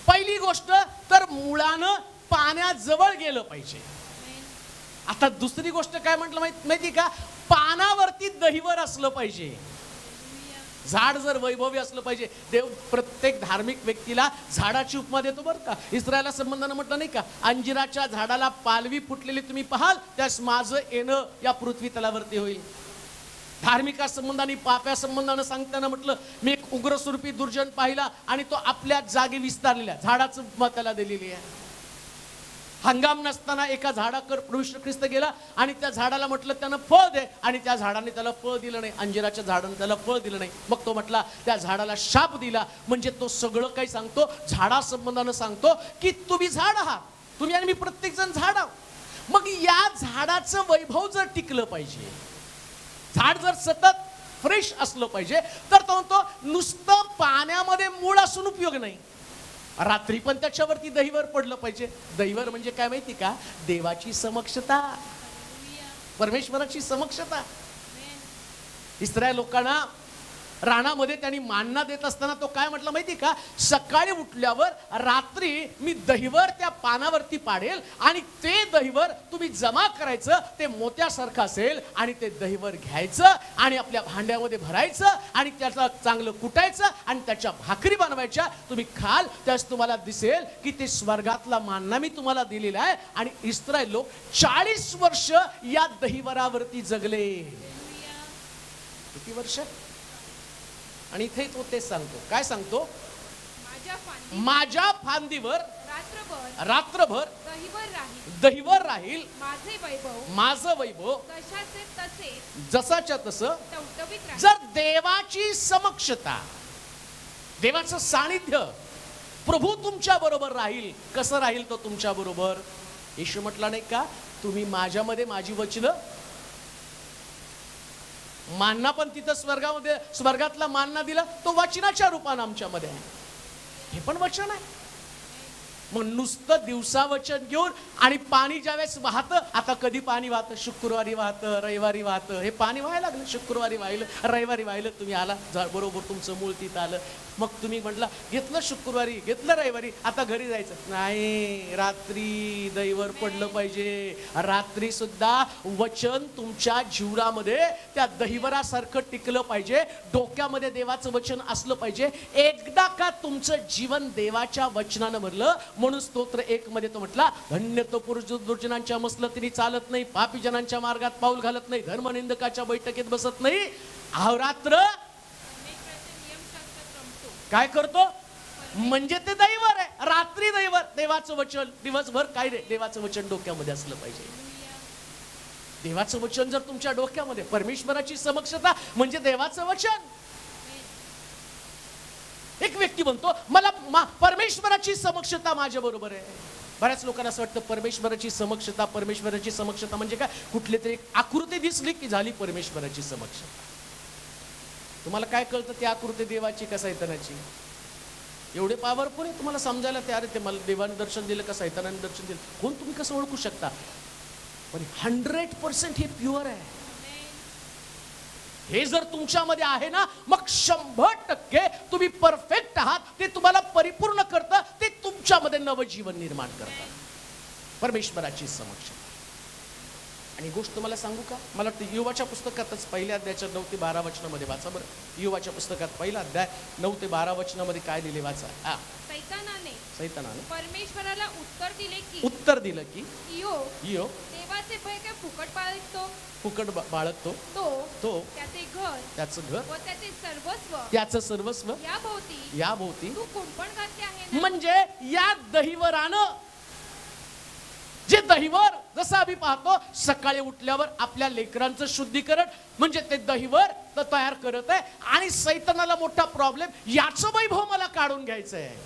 पहिली गोष्ट तर मुळानं पाण्याजवळ गेलं पाहिजे. आता दुसरी गोष्ट काय म्हटलं माहिती का? पानावरती दहीवर असलं पाहिजे. झाड जर वैभवी असलं पाहिजे. देव प्रत्येक धार्मिक व्यक्तीला झाडाची उपमा देतो बरं का. इस्रायला संबंधानं म्हटलं नाही का, अंजिराच्या झाडाला पालवी फुटलेली तुम्ही पाहाल, त्यास माझं येणं या पृथ्वी तलावरती होईल. धार्मिका संबंधाने, पाप्या संबंधानं सांगताना म्हटलं, मी एक उग्र स्वरूपी दुर्जन पाहिला आणि तो आपल्या जागी विस्तारलेल्या, झाडाचं उपमा त्याला दिलेली आहे. हंगाम नसताना एका झाडाकर प्रभू ख्रिस्त गेला आणि त्या झाडाला म्हटलं त्यानं फळ दे, आणि त्या झाडाने त्याला फळ दिलं नाही. अंजिराच्या झाडाने त्याला फळ दिलं नाही. मग तो म्हटला, त्या झाडाला शाप दिला. म्हणजे तो सगळं काही सांगतो, झाडा संबंधानं सांगतो की तुम्ही झाड आहात, तुम्ही आणि मी प्रत्येक जण झाड आहोत. मग या झाडाचं वैभव जर टिकलं पाहिजे, झाड जर सतत फ्रेश असलं पाहिजे, तर तो म्हणतो नुसतं पाण्यामध्ये मूळ असून उपयोग नाही, रात्री पण त्याच्यावरती दहीवर पडलं पाहिजे. दहीवर म्हणजे काय माहिती का? देवाची समक्षता, परमेश्वराची समक्षता. इस्रायल लोकांना रानामध्ये त्यांनी मान्ना देत असताना तो काय म्हटलं माहिती का? सकाळी उठल्यावर रात्री मी दहीवर त्या पानावरती पाडेल आणि ते दहीवर तुम्ही जमा करायचं, ते मोत्यासारखं असेल, आणि ते दहीवर घ्यायचं आणि आपल्या भांड्यामध्ये भरायचं आणि त्याचं चांगलं कुटायचं आणि त्याच्या भाकरी बनवायच्या. तुम्ही खाल, त्यास तुम्हाला दिसेल की ते स्वर्गातला मान्ना मी तुम्हाला दिलेला आहे. आणि इस्रायल लोक 40 वर्ष या दहीवरावरती जगले. किती वर्ष? आणि इथे तो तेच सांगतो. काय सांगतो? माझ्या फांदीवर रात्रभर दहीवर राहील, माझं वैभव जसाच्या तसं. जर देवाची समक्षता, देवाचं सानिध्य, प्रभू तुमच्या बरोबर राहील. कसं राहील तो तुमच्या बरोबर? येशू म्हटला नाही का, तुम्ही माझ्यामध्ये, माझी वचनं. मानना पण तिथं स्वर्गामध्ये, स्वर्गातला मानना दिला तो वचनाच्या रूपानं आमच्यामध्ये आहे. हे पण वचन आहे. मग नुसतं दिवसा वचन घेऊन आणि पाणी ज्यावेळेस वाहतं, आता कधी पाणी वाहतं? शुक्रवारी वाहतं, रविवारी वाहतं. हे पाणी व्हायला लागलं, शुक्रवारी वाहिलं, रविवारी वाहिलं, तुम्ही आला, बरोबर तुमचं मूळ तिथं आलं. मग तुम्ही म्हटलं घेतलं शुक्रवारी, घेतलं रविवारी, आता घरी जायचं नाही. रात्री दैवर पडलं पाहिजे. रात्री सुद्धा वचन तुमच्या जीवनामध्ये त्या दहिवरासारखं टिकलं पाहिजे. डोक्यामध्ये देवाचं वचन असलं पाहिजे. एकदा का तुमचं जीवन देवाच्या वचनानं भरलं, म्हणून स्तोत्र 1 मध्ये तो म्हटला, धन्य तो पुरुष जो दुर्जनांच्या मसलतीने चालत नाही, पापी जनांच्या मार्गात पाऊल घालत नाही, धर्मनिंदकाच्या बैठकीत बसत नाही, अहोरात्र काय करतो. म्हणजे ते दैवर आहे. रात्री दैवर, देवाचं वचन. दिवसभर काय रे, देवाचं वचन डोक्यामध्ये असलं पाहिजे. देवाचं वचन जर तुमच्या डोक्यामध्ये, परमेश्वराची समक्षता म्हणजे देवाचं वचन. एक व्यक्ती म्हणतो मला परमेश्वराची समक्षता माझ्या बरोबर आहे. बऱ्याच लोकांना असं वाटतं परमेश्वराची समक्षता म्हणजे काय, कुठली तरी एक आकृती दिसली की झाली परमेश्वराची समक्षता. तुम्हाला काय कळतं ती आकृती देवाची का सैतानाची? एवढे पॉवरफुल आहे तुम्हाला समजायला तयार आहे ते. मला देवाने दर्शन दिलं का सैतानाने दर्शन दिलं, कोण तुम्ही कसं ओळखू शकता? पण 100% हे प्युअर आहे. हे जर तुमच्यामध्ये आहे ना, मग 100% तुम्ही परफेक्ट आहात. ते तुम्हाला परिपूर्ण करतं, ते तुमच्यामध्ये नवजीवन निर्माण करतं. परमेश्वराची समक्षता. आणि गोष्ट तुम्हाला सांगू का, मला वाटतं युवाच्या पुस्तकातच पहिल्या अध्यायाच्या 9 ते 12 वचनामध्ये वाचा बरं. युवाच्या पुस्तकात पहिला अध्याय 9 ते 12 वचनामध्ये काय दिले वाचा. सैतानाने परमेश्वराला उत्तर दिलं की इयो देवाचे भय काय फुकट बाळगतो, फुकट बाळगतो तो त्याचं घर व त्याचं सर्वस्व याभोवती तू कुंपण घातले आहे ना. म्हणजे या दहिवरानं, जे दहिवर जसं आम्ही पाहतो सकाळी उठल्यावर आपल्या लेकरांचं शुद्धीकरण म्हणजे ते दहिवर तयार करत आहे. आणि सैतानाला मोठा प्रॉब्लेम, याचं वैभव मला काढून घ्यायचं आहे,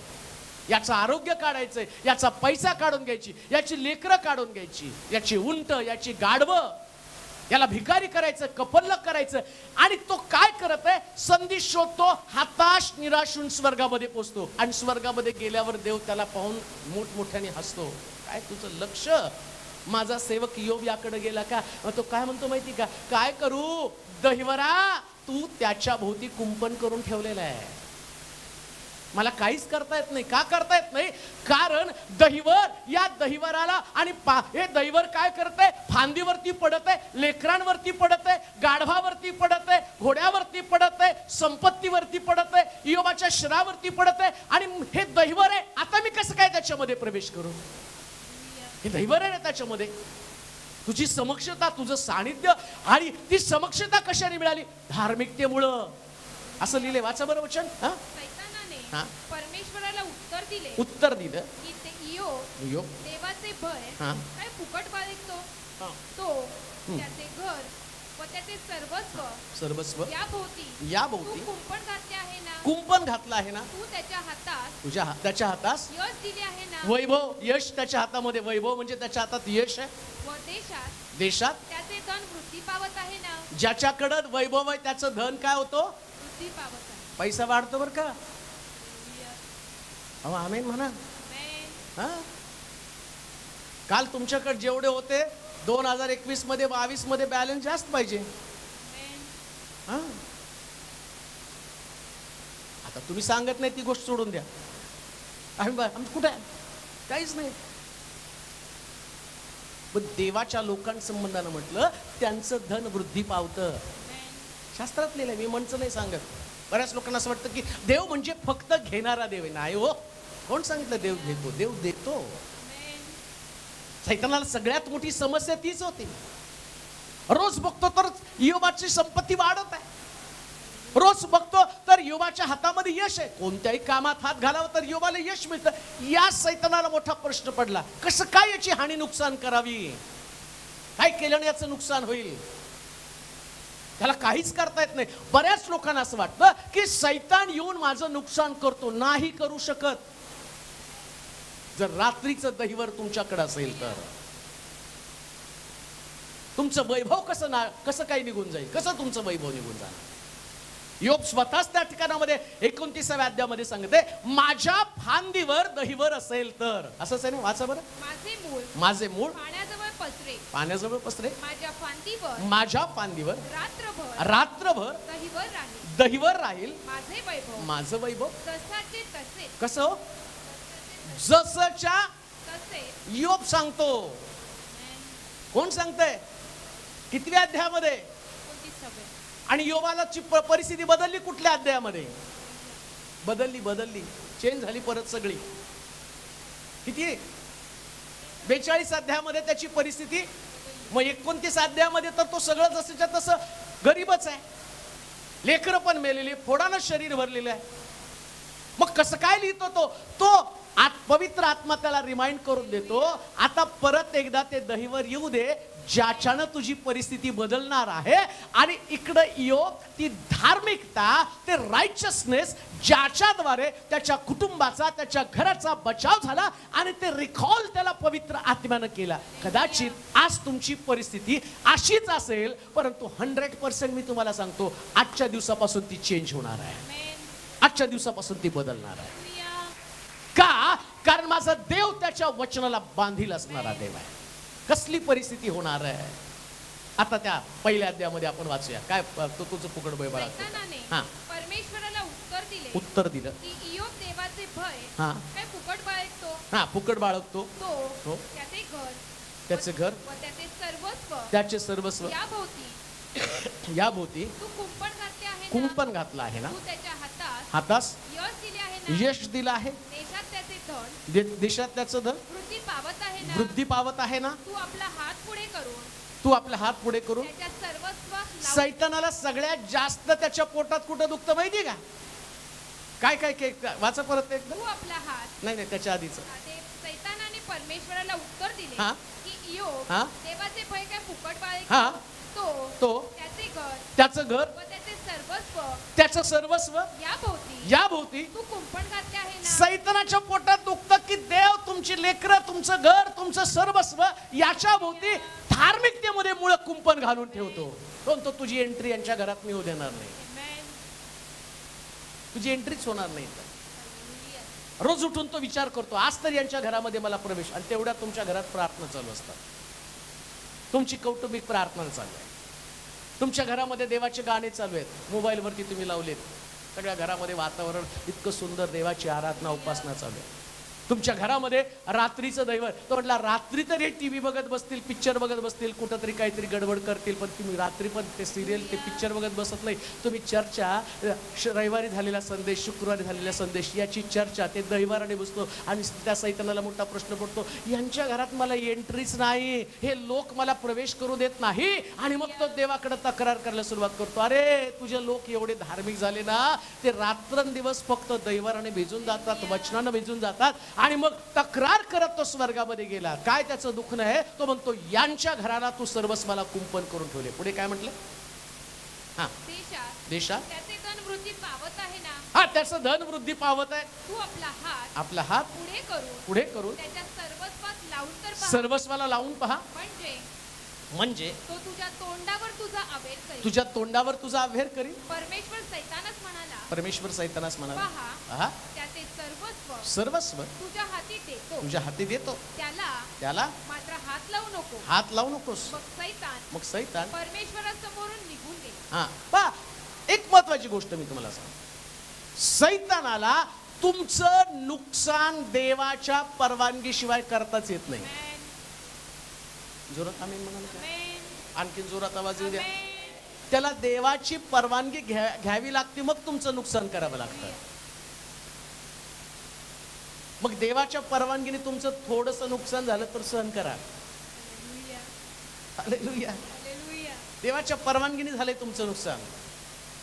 याचं आरोग्य काढायचंय, याचा पैसा काढून घ्यायची, याची लेकरं काढून घ्यायची, याची उंट, याची गाढवं, याला भिकारी करायचं, कपल्लक करायचं. आणि तो काय करत आहे, संधी शोधतो, हताश निराशून स्वर्गामध्ये पोचतो. आणि स्वर्गामध्ये गेल्यावर देव त्याला पाहून मोठमोठ्याने हसतो. काय तुझं लक्ष माझा सेवक योब याकडे गेला का? तो काय म्हणतो माहिती का, काय करू दहिवरा, तू त्याच्या भोवती कुंपण करून ठेवलेलं आहे, मला काहीच करता येत नाही. का करता येत नाही? कारण दहिवर, या दहिवराला आणि हे दहिवर काय करते, फांदीवरती पडत आहे, लेकरांवरती पडत आहे, गाढवावरती पडत आहे, घोड्यावरती पडत आहे, संपत्तीवरती पडत आहे, योबाच्या शरावरती पडत आहे. आणि हे दहिवर आहे, आता मी कसं काय त्याच्यामध्ये प्रवेश करू? हे दहिवर आहे त्याच्यामध्ये. तुझी समक्षता, तुझं सानिध्य. आणि ती समक्षता कशाने मिळाली? धार्मिकतेमुळं. असं लिहिले वाचा बरं वचन. परमेश्वराला उत्तर दिलं की इयोब देवाचे भय काय फुकट बाळगतो, तो त्याचे घर व त्याचे सर्वस्व याभोवती कुंपण घातले आहे ना. कुंपण घातलं आहे ना. तू त्याच्या हातात त्याच्या हातास यश दिले आहे ना. वैभव, यश त्याच्या हातामध्ये. वैभव म्हणजे त्याच्या हातात यश आहे. व देशात त्याचे धन वृद्धी पावत आहे ना. ज्याच्याकडे वैभव आहे त्याचं धन काय होतो? वृद्धी पावत आहे. पैसा वाढतो बरं का. आमेन म्हणा. काल तुमच्याकडे जेवढे होते 2021 मध्ये 22 मध्ये बॅलन्स जास्त पाहिजे. आता तुम्ही सांगत नाही ती गोष्ट सोडून द्या. आम्ही कुठे काहीच नाही. पण देवाच्या लोकांसंबंधानं म्हटलं त्यांचं धन वृद्धी पावतं. शास्त्रात लिहिलंय, मी म्हणचं नाही सांगत. बऱ्याच लोकांना असं वाटतं की देव म्हणजे फक्त घेणारा देव आहे. नाही हो, कोण सांगितलं देव घेतो? देव देतो. सैतानाला सगळ्यात मोठी समस्या तीच होती. रोज बघतो तर योबाची संपत्ती वाढत आहे, रोज बघतो तर योबाच्या हातामध्ये यश आहे, कोणत्याही कामात हात घालावं तर योबाला यश मिळतं. या सैतानाला मोठा प्रश्न पडला, कसं काय याची हानी नुकसान करावी, काय केल्याने याचं नुकसान होईल. त्याला काहीच करता येत नाही. बऱ्याच लोकांना असं वाटतं की सैतान येऊन माझं नुकसान करतो. नाही करू शकत. जर रात्रीचं दहिवर तुमच्याकडे असेल तर तुमचं वैभव कसं काही निघून जाईल, कसं तुमचं वैभव निघून जाणार. योब स्वतःच त्या ठिकाणामध्ये 29व्या अध्यायामध्ये सांगते, माझ्या फांदीवर दहिवर असेल तर. असंच आहे ना, वाचा बरं. माझे मूळ पाण्याजवळ पसरे, पाण्याजवळ पसरे, माझ्या फांदीवर रात्रभर दहीवर राहील माझं वैभव. कसं हो? जसच्या योब सांगतो. कोण सांगतंय? कितव्या अध्यायामध्ये? आणि योबाची परिस्थिती बदलली कुठल्या अध्यायामध्ये? बदलली चेंज झाली परत सगळी. किती? 42 अध्यायामध्ये त्याची परिस्थिती. मग 29 अध्यायामध्ये तर तो सगळं जसंच्या तसं गरीबच आहे. लेकरं पण मेलेली, फोडानं शरीर भरलेलं आहे. मग कसं काय लिहितो तो पवित्र आत्मा त्याला रिमाइंड करून देतो, आता परत एकदा ते दहीवर येऊ दे, ज्याच्यानं तुझी परिस्थिती बदलणार आहे. आणि इकडे योग ती धार्मिकता, ते रायचसनेस, ज्याच्याद्वारे त्याच्या कुटुंबाचा, त्याच्या घराचा बचाव झाला आणि ते रिकॉल त्याला पवित्र आत्म्यानं केला. कदाचित आज तुमची परिस्थिती अशीच असेल, परंतु 100% मी तुम्हाला सांगतो, आजच्या दिवसापासून ती चेंज होणार आहे. आजच्या दिवसापासून ती बदलणार आहे. का? कारण माझा देव त्याच्या वचनाला बांधील असणारा देव आहे. कसली परिस्थिती होणार आहे? आता त्या पहिल्या अध्यायामध्ये आपण वाचूया. काय तो तुझं फुकट भय बाळा? परमेश्वराला उत्तर दिलं की इयोब देवाचे भय काय फुकट बाळगतो. फुकट बाळगतो तो त्याचे घर त्याचे सर्वस्व या भोवती तू कुंपण घातलं आहे ना. त्याच्या हातास यश दिलं आहे. देशात त्याचं धन वृद्धी पावत आहे ना. तू आपला हात पुढे करून सैतानाला सगळ्यात जास्त त्याच्या पोटात कुठं दुखतं माहिती का? काय वाचा परत एकदम. तू आपला हात नाही त्याच्या आधीच. सैतानाने परमेश्वराला उत्तर दिले की इयोब देवाचे भय काय फुकट बाळगतो. तो त्याचं घर त्याचं सर्वस्व या भोवती तू कुंपण घातले आहे ना. सैतानाच्या पोटात दुखतं की देव तुमची लेकरं, तुमचं घर, तुमचं सर्वस्व याच्या भोवती धार्मिकतेमध्ये मुळे कुंपण घालून ठेवतो. पण तो तुझी एंट्री यांच्या घरात मी होऊ देणार नाही. तुझी एंट्रीच होणार नाही. रोज उठून तो विचार करतो, आज तर यांच्या घरामध्ये मला प्रवेश. आणि तेवढ्या तुमच्या घरात प्रार्थना चालू असतात. तुमची कौटुंबिक प्रार्थना चालू आहे. तुमच्या घरामध्ये देवाचे गाणे चालू आहेत, मोबाईलवरती तुम्ही लावलेत. सगळ्या घरामध्ये वातावरण इतकं सुंदर, देवाची आराधना उपासना चालू आहे. तुमच्या घरामध्ये रात्रीचं दैवत. तो म्हटला रात्री तरी टीव्ही बघत बसतील, पिक्चर बघत बसतील, कुठंतरी काहीतरी गडबड करतील, पण तुम्ही रात्री पण ते सिरियल, ते पिक्चर बघत बसत नाही. तुम्ही चर्चा, रविवारी झालेला संदेश, शुक्रवारी झालेला संदेश, याची चर्चा, ते दैवाराने बसतो. आणि त्या सैतानाला मोठा प्रश्न पडतो, यांच्या घरात मला एंट्रीच नाही, हे लोक मला प्रवेश करू देत नाही. आणि मग तो देवाकडे तक्रार करायला सुरुवात करतो, अरे तुझे लोक एवढे धार्मिक झाले ना, ते रात्रंदिवस फक्त दैवाराने भिजून जातात, वचनानं भिजून जातात. आणि मग तक्रार करत तो स्वर्गामध्ये गेला. काय त्याचं दुःख नाही? तो म्हणतो यांच्या घराला तू सर्वस्वाला कुंपण करून ठेवले. पुढे काय म्हटलं? देशात त्याचे धन वृद्धी पावत आहे ना. त्याचं धन वृद्धी पावत आहे. तू आपला हात पुढे करून त्याच्या सर्वस्वाला लावून पहा. म्हणजे तो तुझ्या तोंडावर तुझा अवेर करील. परमेश्वर सैतानास म्हणाला पहा त्याचे सर्वस्व तुझ्या हाती देतो. त्याला मात्र हात लावू नकोस. मग सैतान परमेश्वरासमोरून निघून गेला. पहा, एक महत्वाची गोष्ट मी तुम्हाला सांगतो. सैतानाला तुमचं नुकसान देवाच्या परवानगीशिवाय करताच येत नाही. जोरात आमीन म्हणाल का? आणखीन जोरात आवाज येऊ द्या. त्याला देवाची परवानगी घ्यावी लागते, मग तुमचं नुकसान करावं लागतं. मग देवाच्या परवानगीने तुमचं थोडंसं नुकसान झालं तर सहन करा. हालेलुया. देवाच्या परवानगीने झालंय तुमचं नुकसान.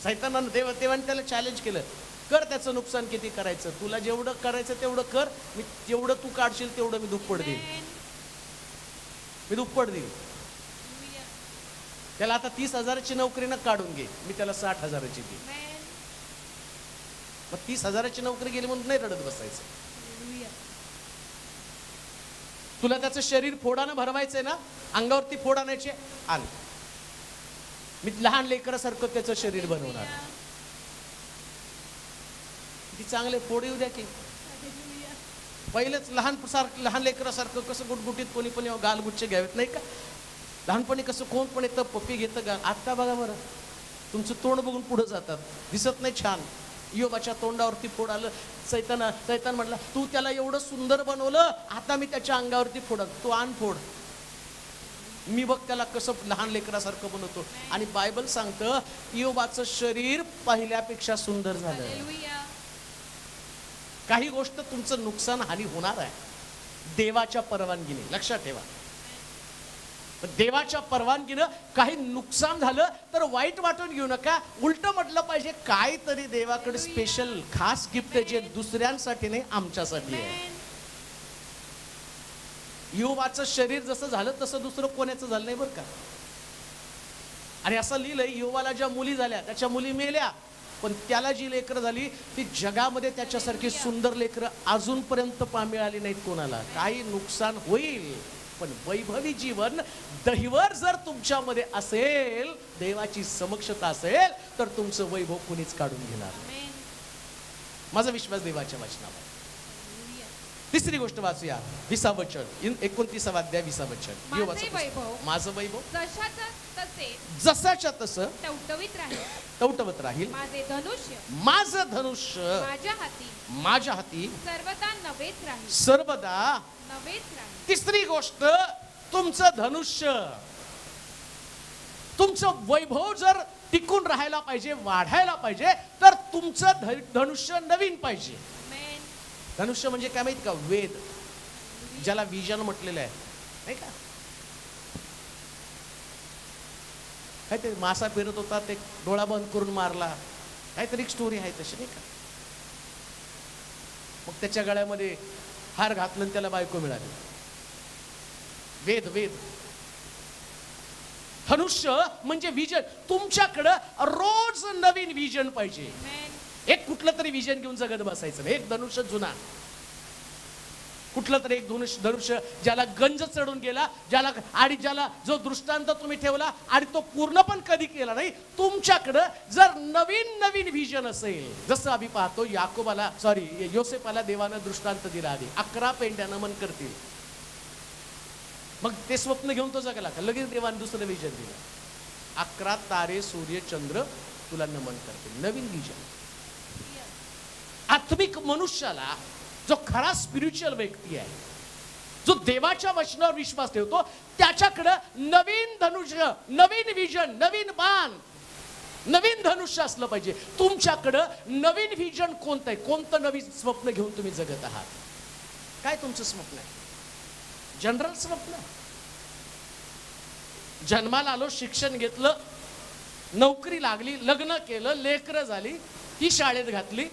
सैतानानं देवाने त्याला चॅलेंज केलं, कर त्याचं नुकसान किती करायचं, तुला जेवढं करायचं तेवढं कर, मी जेवढं तू काढशील तेवढं मी दुप्पट देईन. त्याला आता 30,000ची नोकरीनं काढून घे, मी त्याला 60,000ची देईन. मग 30,000ची नोकरी गेली म्हणून नाही रडत बसायचं. तुला त्याचं शरीर फोडानं भरवायचंय ना, अंगावरती फोड आणायचे, आण, मी लहान लेकरासारखं त्याचं शरीर बनवणार. किती चांगले फोड येऊ द्या की. पहिलेच लहान लेकरासारखं कसं गुटगुटीत कोणी पण गालगुच्चे घ्यावेत नाही का? लहानपणी कसं कोण पण येतं पप्पी घेतं गा. आता बघा बरं, तुमचं तोंड बघून पुढे जातात, दिसत नाही छान. योबाच्या तोंडावरती फोड आलं. सैतान म्हटलं, तू त्याला एवढं सुंदर बनवलं, आता मी त्याच्या अंगावरती फोड. तू आण फोड, मी बघ त्याला कसं लहान लेकरासारखं बनवतो. आणि बायबल सांगतं योबाचं शरीर पहिल्यापेक्षा सुंदर झालं. काही गोष्ट तुमचं नुकसान हानी होणार आहे देवाच्या परवानगीने, लक्षात ठेवा. देवाच्या परवानगीनं काही नुकसान झालं तर वाईट वाटून घेऊ नका. उलट म्हटलं पाहिजे काहीतरी देवाकडे स्पेशल खास गिफ्ट आहे जे दुसऱ्यांसाठी नाही, आमच्यासाठी आहे. योबाचं शरीर जसं झालं तसं दुसरं कोणाचं झालं नाही बरं का. आणि असं लिहिलंय, योबाला ज्या मुली झाल्या त्याच्या मुली मेल्या, पण त्याला जी लेकरं झाली ती जगामध्ये त्याच्यासारखी सुंदर लेकरं अजूनपर्यंत मिळाली नाहीत कोणाला. काही नुकसान होईल पण वैभवी जीवन दहिवर जर तुमच्यामध्ये असेल, देवाची समक्षता असेल, तर तुमचं वैभव कुणीच काढून घेणार. माझा विश्वास देवाच्या वचनावर. तिसरी गोष्ट वाचूया, 20 वचन, 29 अध्याय 20 वचन. माझं वैभव जसाच्या तसं टवटवत राहील. माझं धनुष्य माझ्या हाती सर्वदा नवेच राहील. तिसरी गोष्ट, तुमचं धनुष्य, तुमचं वैभव जर टिकून राहायला पाहिजे, वाढायला पाहिजे, तर तुमचं धनुष्य नवीन पाहिजे. धनुष्य म्हणजे काय माहित का? वेद, ज्याला विजन म्हटलेलं आहे नाही का. काहीतरी मासा फिरत होता, ते डोळा बंद करून मारला, काहीतरी एक स्टोरी आहे तशी नाही का. मग त्याच्या गळ्यामध्ये हार घातलं आणि त्याला बायको मिळाली. वेद वेद. धनुष्य म्हणजे विजन. तुमच्याकडं रोज नवीन विजन पाहिजे. एक कुठलं तरी विजन घेऊन जगत बसायचं. एक धनुष्य जुना, कुठलं तरी एक धनुष्य ज्याला गंज चढून गेला, ज्याला जो दृष्टांत तुम्ही ठेवला आणि तो पूर्ण पण कधी केला नाही. तुमच्याकडं जर नवीन नवीन विजन असेल, जसं आम्ही पाहतो योसेफाला देवानं दृष्टांत दिला, आधी 11 पेंड्या नमन करतील. मग ते स्वप्न घेऊन तो जगला का? लगेच देवाने दुसरं विजन दिलं, 11 तारे सूर्य चंद्र तुला नमन करतील. नवीन विजन. आत्मिक मनुष्याला, जो खरा स्पिरिच्युअल व्यक्ती आहे, जो देवाच्या वचनावर विश्वास ठेवतो, त्याच्याकडे नवीन धनुष्य, नवीन विजन, नवीन बाण, नवीन धनुष्य असलं पाहिजे. तुमच्याकडं नवीन विजन कोणतं आहे? कोणतं नवीन स्वप्न घेऊन तुम्ही जगत आहात? काय तुमचं स्वप्न आहे? जनरल स्वप्न. जन्माला आलो, शिक्षण घेतलं, नोकरी लागली, लग्न केलं, लेकरं झाली, ती शाळेत घातली,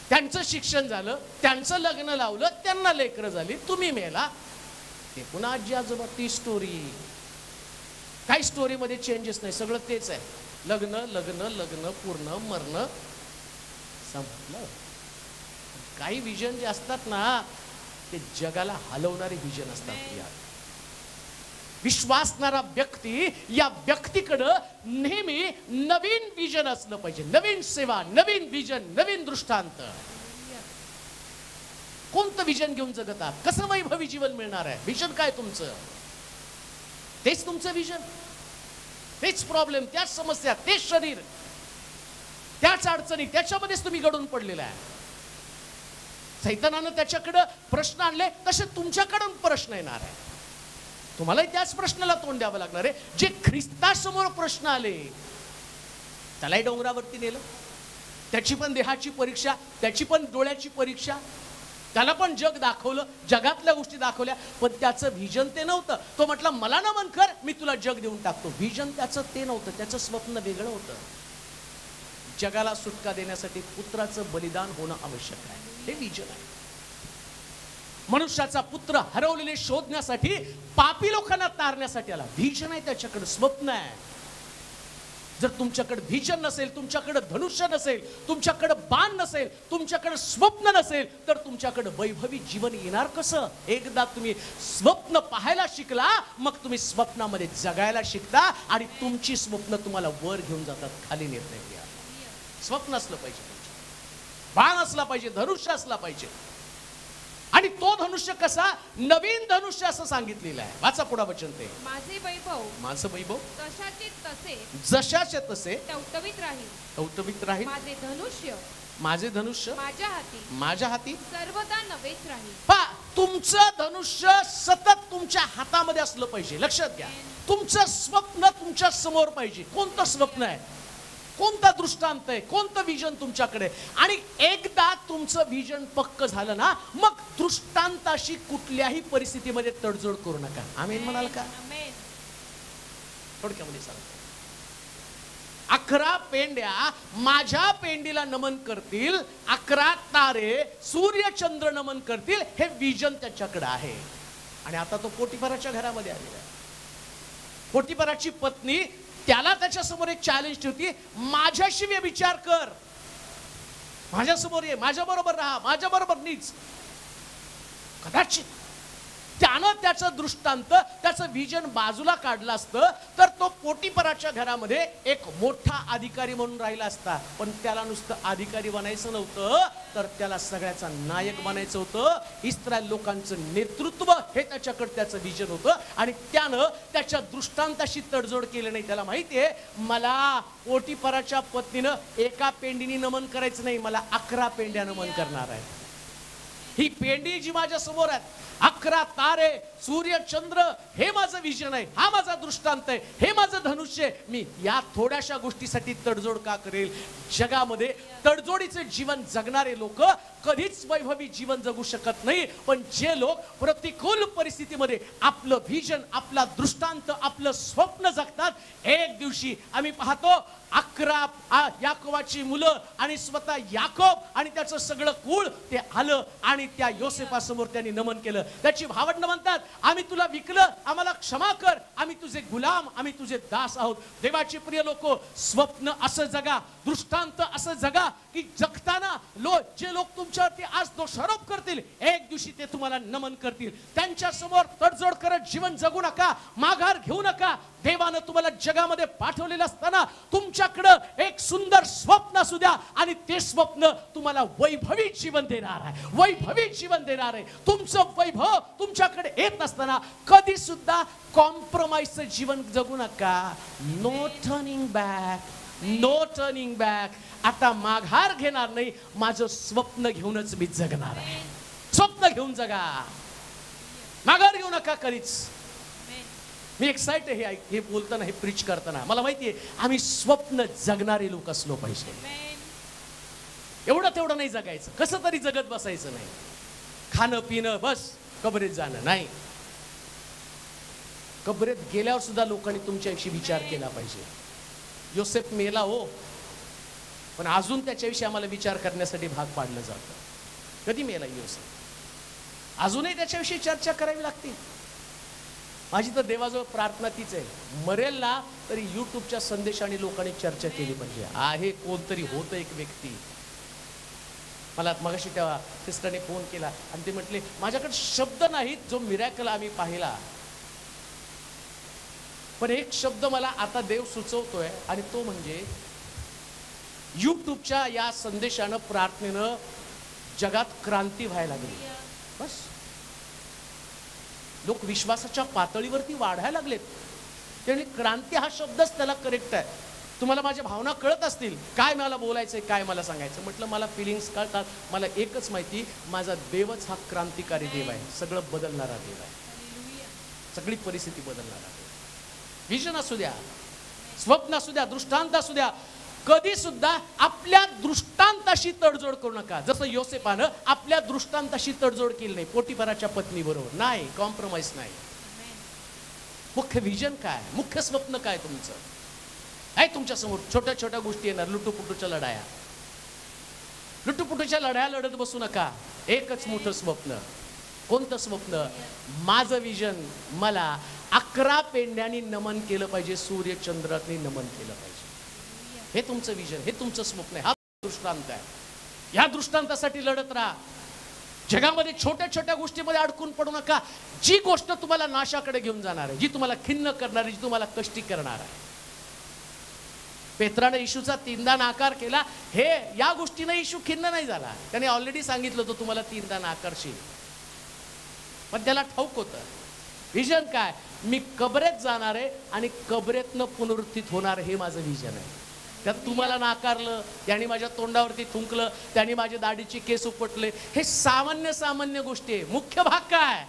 त्यांचं शिक्षण झालं, त्यांचं लग्न लावलं, त्यांना लेकरं झाली, तुम्ही मेला, ते पुन्हा आजी आजोबा, ती स्टोरी. काही स्टोरीमध्ये चेंजेस नाही, सगळं तेच आहे. लग्न लग्न लग्न, पूर्ण मरण, संपलं. काही विजन जे असतात ना, ते जगाला हलवणारे विजन असतात. यार, विश्वासणारा व्यक्ती, या व्यक्तीकडं नेहमी नवीन विजन असलं पाहिजे. नवीन सेवा, नवीन विजन, नवीन दृष्टांत. कोणतं विजन घेऊन जगत आहात? कसं वैभवी जीवन मिळणार आहे? विजन काय तुमचं? तेच तुमचं विजन, तेच प्रॉब्लेम, त्याच समस्या, तेच शरीर, त्याच अडचणी, त्याच्यामध्येच तुम्ही गडून पडलेला आहे. सैतानानं त्याच्याकडं प्रश्न आणले, तसे तुमच्याकडून प्रश्न येणार आहे. तुम्हालाही त्याच प्रश्नाला तोंड द्यावं लागणार आहे. जे ख्रिस्तासमोर प्रश्न आले, त्यालाही डोंगरावरती नेलं, त्याची पण देहाची परीक्षा, त्याची पण डोळ्याची परीक्षा, त्याला पण जग दाखवलं, जगातल्या गोष्टी दाखवल्या, पण त्याचं व्हिजन ते नव्हतं. तो म्हटला, मला नमन कर, मी तुला जग देऊन टाकतो. व्हिजन त्याचं ते नव्हतं, त्याचं स्वप्न वेगळं होतं. जगाला सुटका देण्यासाठी पुत्राचं बलिदान होणं आवश्यक आहे, हे व्हिजन आहे. मनुष्याचा पुत्र हरवलेले शोधण्यासाठी, पापी लोकांना तारण्यासाठी आला. व्हिजन आहे त्याच्याकडे, स्वप्न आहे. जर तुमच्याकडे व्हिजन नसेल, तुमच्याकडे धनुष्य नसेल, तुमच्याकडे बाण नसेल, तुमच्याकडे स्वप्न नसेल, तर तुमच्याकडे वैभवी जीवन येणार कसं? एकदा तुम्ही स्वप्न पाहायला शिकला, मग तुम्ही स्वप्नामध्ये जगायला शिकता आणि तुमची स्वप्न तुम्हाला वर घेऊन जातात, खाली नेत नाही. स्वप्न असलं पाहिजे, बाण असला पाहिजे, धनुष्य असला पाहिजे. आणि तो धनुष्य कसा, नवीन धनुष्य असं सांगितलेलं आहे. वाचा पुढे वचन ते. माझे वैभव, माझं वैभव जशाचे तसे, जशाचे तसे टवटवीत राहील, टवटवीत राहील. माझे धनुष्य, माझे धनुष्य माझ्या हाती सर्वदा नवेच राहील. पा तुमचं धनुष्य सतत तुमच्या हातामध्ये असलं पाहिजे. लक्षात घ्या, तुमचं स्वप्न तुमच्या समोर पाहिजे. कोणतं स्वप्न आहे, कोणता दृष्टांत आहे, कोणतं विजन तुमच्याकडे. आणि एकदा तुमचं विजन पक्क झालं ना, मग दृष्टांताशी कुठल्याही परिस्थितीमध्ये तडजोड करू नका. आमेन म्हणाल का? थोडक्यामध्ये सांगतो, 11 पेंड्या माझ्या पेंडीला नमन करतील, 11 तारे सूर्य चंद्र नमन करतील. हे विजन त्याच्याकडे आहे. आणि आता तो पोटिफराच्या घरामध्ये आलेला आहे. पोटिफराची पत्नी त्याला त्याच्या समोर एक चॅलेंज ठेवती, माझ्याशी विचार कर, माझ्या समोर ये, माझ्या बरोबर राहा, माझ्या बरोबर नीच. कदाचित त्यानं त्याचं दृष्टांत, त्याचं विजन बाजूला काढलं असतं तर तो पोटिफराच्या घरामध्ये एक मोठा अधिकारी म्हणून राहिला असता. पण त्याला नुसतं अधिकारी बनायचं नव्हतं, तर त्याला सगळ्याचा नायक बनायचं होतं. इस्रायल लोकांचं नेतृत्व हे त्याच्याकडे त्याचं विजन होतं. आणि त्यानं त्याच्या दृष्टांताशी तडजोड केली नाही. त्याला माहितीये, मला पोटिफराच्या पत्नीनं एका पेंडीने नमन करायचं नाही, मला 11 पेंड्या नमन करणार आहे. ही पेंडी जी माझ्या समोर आहे, 11 तारे सूर्य चंद्र, हे माझं विजन आहे, हा माझा दृष्टांत आहे, हे माझं धनुष्य आहे. मी या थोड्याशा गोष्टीसाठी तडजोड का करेल? जगामध्ये तडजोडीचे जीवन जगणारे लोक कधीच वैभवी जीवन जगू शकत नाही. पण जे लोक प्रतिकूल परिस्थितीमध्ये आपलं विजन, आपला दृष्टांत, आपलं स्वप्न जगतात, एक दिवशी आम्ही पाहतो 11 याकोबाची मुलं आणि स्वतः याकोब आणि त्याचं सगळं कुळ ते आलं आणि त्या योसेफासमोर त्यांनी नमन केलं. त्याची भावंड म्हणतात, आम्ही तुला विकलं, आम्हाला क्षमा कर, आम्ही तुझे गुलाम, आम्ही तुझे दास आहोत. देवाची प्रिय लोको, स्वप्न असं जगा, दृष्टांत असं जगा की जगताना जे लोक तुमच्यावरती आज दोषारोप करतील, एक दिवशी ते तुम्हाला नमन करतील. त्यांच्या समोर तडजोड करत जीवन जगू नका, माघार घेऊ नका. देवानं तुम्हाला जगामध्ये पाठवलेलं असताना तुमच्याकडं एक सुंदर स्वप्न असू द्या आणि ते स्वप्न तुम्हाला वैभवी जीवन देणार आहे, वैभवी जीवन देणार आहे. तुमचं वैभव तुमच्याकडे येत असताना कधी सुद्धा कॉम्प्रोमाइजचं जीवन जगू नका. No turning back, no turning back. आता माघार घेणार नाही, माझं स्वप्न घेऊनच मी जगणार आहे. स्वप्न घेऊन जगा, माघार घेऊ नका कधीच. मी एक्साइट आहे हे बोलताना, हे प्रीच करताना. मला माहितीये आम्ही स्वप्न जगणारे लोक असलो पाहिजे. एवढं तेवढं नाही जगायचं, कसं तरी जगत बसायचं नाही. खाणं पिणं बस, कबरेत जाणं नाही. कबरेत गेल्यावर सुद्धा लोकांनी तुमच्याविषयी विचार केला पाहिजे. योसेफ मेला हो, पण अजून त्याच्याविषयी आम्हाला विचार करण्यासाठी भाग पाडलं जातं. कधी मेला योसेफ, अजूनही त्याच्याविषयी चर्चा करावी लागते. माझी तर देवाजवळ प्रार्थना तीच आहे, मरेल ना तरी युट्यूबच्या संदेशाने लोकांनी चर्चा केली पाहिजे. आहे कोणतरी होतं एक व्यक्ती. मला मगाशी तेव्हा सिस्टरने फोन केला आणि ते म्हटले, माझ्याकडे शब्द नाहीत जो मिरॅकल आम्ही पाहिला, पण एक शब्द मला आता देव सुचवतोय आणि तो म्हणजे युट्यूबच्या या संदेशानं, प्रार्थनेनं जगात क्रांती व्हायला लागली. बस, लोक विश्वासाच्या पातळीवरती वाढायला लागलेत. त्याने क्रांती हा शब्दच त्याला करेक्ट आहे. तुम्हाला माझ्या भावना कळत असतील, काय मला बोलायचंय, काय मला सांगायचं. म्हटलं मला फिलिंग्स कळतात. मला एकच माहिती, माझा देवच हा क्रांतिकारी देव आहे, सगळं बदलणारा देव आहे, सगळी परिस्थिती बदलणारा देव. विजन असू द्या, स्वप्न असू द्या, दृष्टांत असू द्या, कधी सुद्धा आपल्या दृष्टांताशी तडजोड करू नका. जसं योसेफानं आपल्या दृष्टांताशी तडजोड केली नाही पोटिफराच्या पत्नी बरोबर. नाही, कॉम्प्रोमाइज नाही. मुख्य विजन काय, मुख्य स्वप्न काय तुमचं आहे? तुमच्या समोर छोट्या छोट्या गोष्टी येणार, लुटूपुटूच्या लढाया. लुटूपुटूच्या लढाया लढत बसू नका. एकच मोठं स्वप्न. कोणतं स्वप्न? माझं विजन, मला 11 पेंड्यांनी नमन केलं पाहिजे, सूर्य चंद्राने नमन केलं पाहिजे. हे तुमचं विजन, हे तुमचं स्वप्न आहे, हा दृष्टांत आहे. या दृष्टांतासाठी लढत राहा. जगामध्ये छोट्या छोट्या गोष्टीमध्ये अडकून पडू नका. जी गोष्ट तुम्हाला नाशाकडे घेऊन जाणार आहे, जी तुम्हाला खिन्न करणार आहे, जी तुम्हाला कष्टी करणार आहे. पेत्राने येशूचा 3दा नाकार केला. हे या गोष्टीने येशू खिन्न नाही झाला. त्याने ऑलरेडी सांगितलं होतं, तुम्हाला 3दा नाकारशील. पण त्याला ठाऊक होतं व्हिजन काय, मी कबरेत जाणार आहे आणि कबरेतनं पुनरुत्थित होणार, हे माझं व्हिजन आहे. त्यात तुम्हाला नाकारलं, त्यांनी माझ्या तोंडावरती थुंकलं, त्यांनी माझ्या दाढीचे केस उपटले, हे सामान्य गोष्टी आहे. मुख्य भाग काय,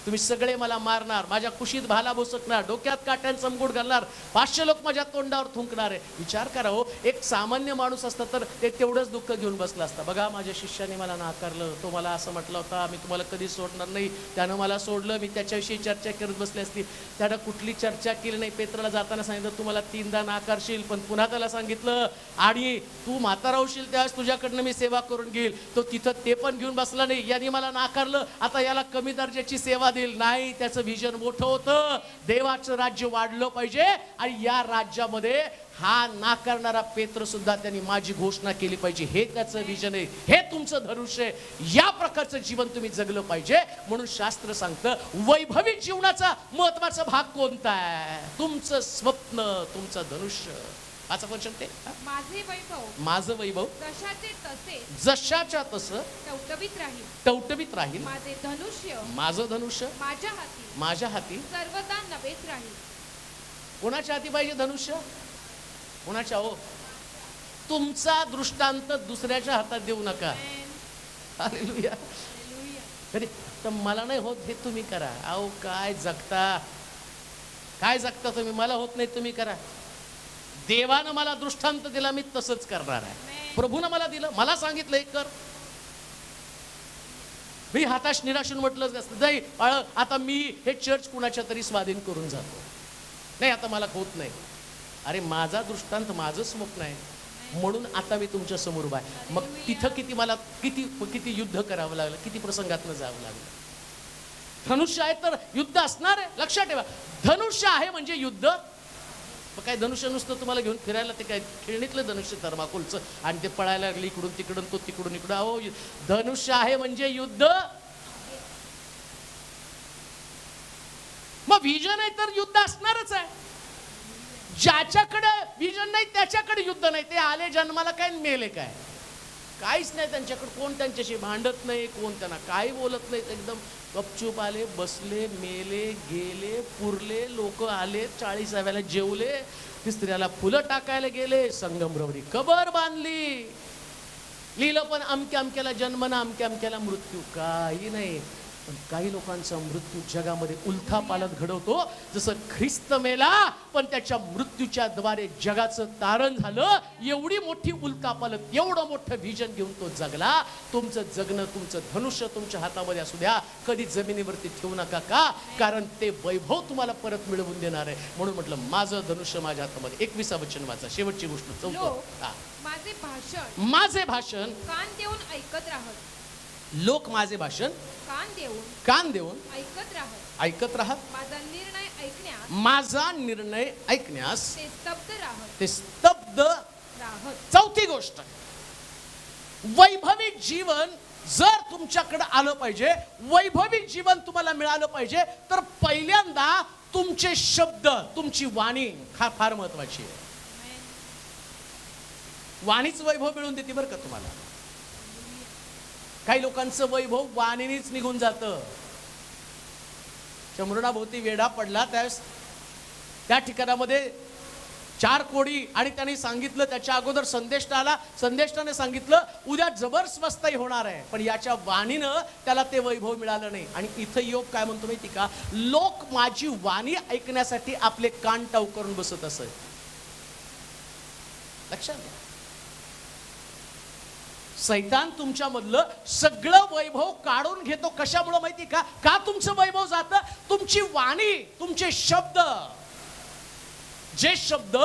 तुम्ही सगळे मला मारणार, माझ्या कुशीत भाला भोसकणार, डोक्यात काट्यांचा मुकुट घालणार, 500 लोक माझ्या तोंडावर थुंकणार आहे. विचार करा हो, एक सामान्य माणूस असता तर ते तेवढंच दुःख घेऊन बसला असता. बघा माझ्या शिष्याने मला नाकारलं, तो मला असं म्हटलं होता मी तुम्हाला कधी सोडणार नाही, त्यानं मला सोडलं, मी त्याच्याविषयी चर्चा करत बसली असती. त्यानं कुठली चर्चा केली नाही. पेत्राला जाताना सांगितलं तू मला 3दा नाकारशील, पण पुन्हा त्याला सांगितलं आणि तू म्हातारा होशील त्यावेळेस तुझ्याकडनं मी सेवा करून घेईल. तो तिथं ते पण घेऊन बसला नाही, यांनी मला नाकारलं, आता याला कमी दर्जाची सेवा नाही. त्याचं व्हिजन मोठं होतं, देवाचं राज्य वाढलं पाहिजे आणि या राज्यामध्ये हा नाकारणारा पेत्र सुद्धा त्यांनी माझी घोषणा केली पाहिजे, हे त्याचं व्हिजन आहे, हे तुमचं धनुष्य आहे. या प्रकारचं जीवन तुम्ही जगलं पाहिजे. म्हणून शास्त्र सांगतं वैभवी जीवनाचा महत्वाचा भाग कोणता आहे, तुमचं स्वप्न, तुमचं धनुष्य. माझं वचन ते माझं वैभव जशाच्या तसं टवटवीत राहील, माझं धनुष्य माझ्या हाती सर्वदा नवेच राहील. कोणाच्या हाती पाहिजे धनुष्य, कोणाच्या? हो, तुमचा दृष्टांत दुसऱ्याच्या हातात देऊ नका. हालेलुया. तरी तर मला नाही होत हे तुम्ही करा. अहो काय जगता तुम्ही, मला होत नाही तुम्ही करा. देवानं मला दृष्टांत दिला, मी तसंच करणार आहे. प्रभूनं मला दिलं, मला सांगितलं एक कर. मी हाताश निराशून म्हटलं नाही आता मी हे चर्च कुणाच्या तरी स्वाधीन करून जातो, नाही आता मला होत नाही. अरे माझा दृष्टांत माझं स्वप्न आहे, म्हणून आता मी तुमच्या समोर उभा आहे. मग तिथं किती मला किती युद्ध करावं लागलं, किती प्रसंगातनं जावं लागलं. धनुष्य आहे तर युद्ध असणार आहे, लक्षात ठेवा. धनुष्य आहे म्हणजे युद्ध. मग काय धनुष्य नुसतं तुम्हाला घेऊन फिरायला, ते काय खेळणीतलं धनुष्य थर्माकोलचं आणि ते पळायला लागली इकडून तिकडून, तो तिकडून इकडं. अहो धनुष्य आहे म्हणजे युद्ध. मग व्हिजन आहे तर युद्ध असणारच आहे. ज्याच्याकडे व्हिजन नाही त्याच्याकडे युद्ध नाही. ते आले जन्माला काय मेले काय, काहीच नाही त्यांच्याकडे. कोण त्यांच्याशी भांडत नाही, कोण त्यांना काही बोलत नाही. एकदम गपचूप आले, बसले, मेले, गेले, पुरले. लोक आले, 40व्याला जेवले, तिसऱ्याला फुलं टाकायला गेले, संगमरवरी कबर बांधली. लिहिलं पण अमक्या अमक्याला जन्म ना अमक्या अमक्याला मृत्यू. काही नाही. पण काही लोकांचा मृत्यू जगामध्ये उलथा पालट घडवतो. जसं ख्रिस्त मेला पण त्याच्या मृत्यूच्या द्वारे जगाचं तारण झालं. एवढी मोठी उलथा पालट, एवढं मोठं व्हिजन घेऊन तो जगला. तुमचं जगणं, तुमचं धनुष्य तुमच्या हातामध्ये असू द्या. कधी जमिनीवरती ठेवू नका. का? कारण ते वैभव तुम्हाला परत मिळवून देणार आहे. म्हणून म्हटलं माझं धनुष्य माझ्या हातामध्ये. 21 वचन वाचा, शेवटची गोष्ट 14. माझे भाषण कान देऊन ऐकत राहत. लोक माझे भाषण कान देऊन ऐकत राहत. माझा निर्णय ऐकण्यास ते स्तब्ध राहत. चौथी गोष्ट, वैभवी जीवन जर तुमच्याकडे आलं पाहिजे, वैभवी जीवन तुम्हाला मिळालं पाहिजे, तर पहिल्यांदा तुमचे शब्द, तुमची वाणी फार महत्वाची आहे. वाणीच वैभव मिळून देते बरं का तुम्हाला. काही लोकांचं वैभव वाणीनेच निघून जातं. चमरुणाभोवती वेढा पडला, त्यावेळेस त्या ठिकाणामध्ये 4 कोडी आणि त्यांनी सांगितलं, त्याच्या अगोदर संदेष्टा आला. संदेष्टाने सांगितलं उद्या जबरदस्त होणार आहे, पण याच्या वाणीनं त्याला ते वैभव मिळालं नाही. आणि इथं योग काय म्हणतो माहिती का, लोक माझी वाणी ऐकण्यासाठी आपले कान टाऊ करून बसत असत. लक्षात घ्या, सैतान तुमच्यामधलं सगळं वैभव काढून घेतो. कशामुळे माहिती का? का तुमचं वैभव जातं? तुमची वाणी, तुमचे शब्द. जे शब्द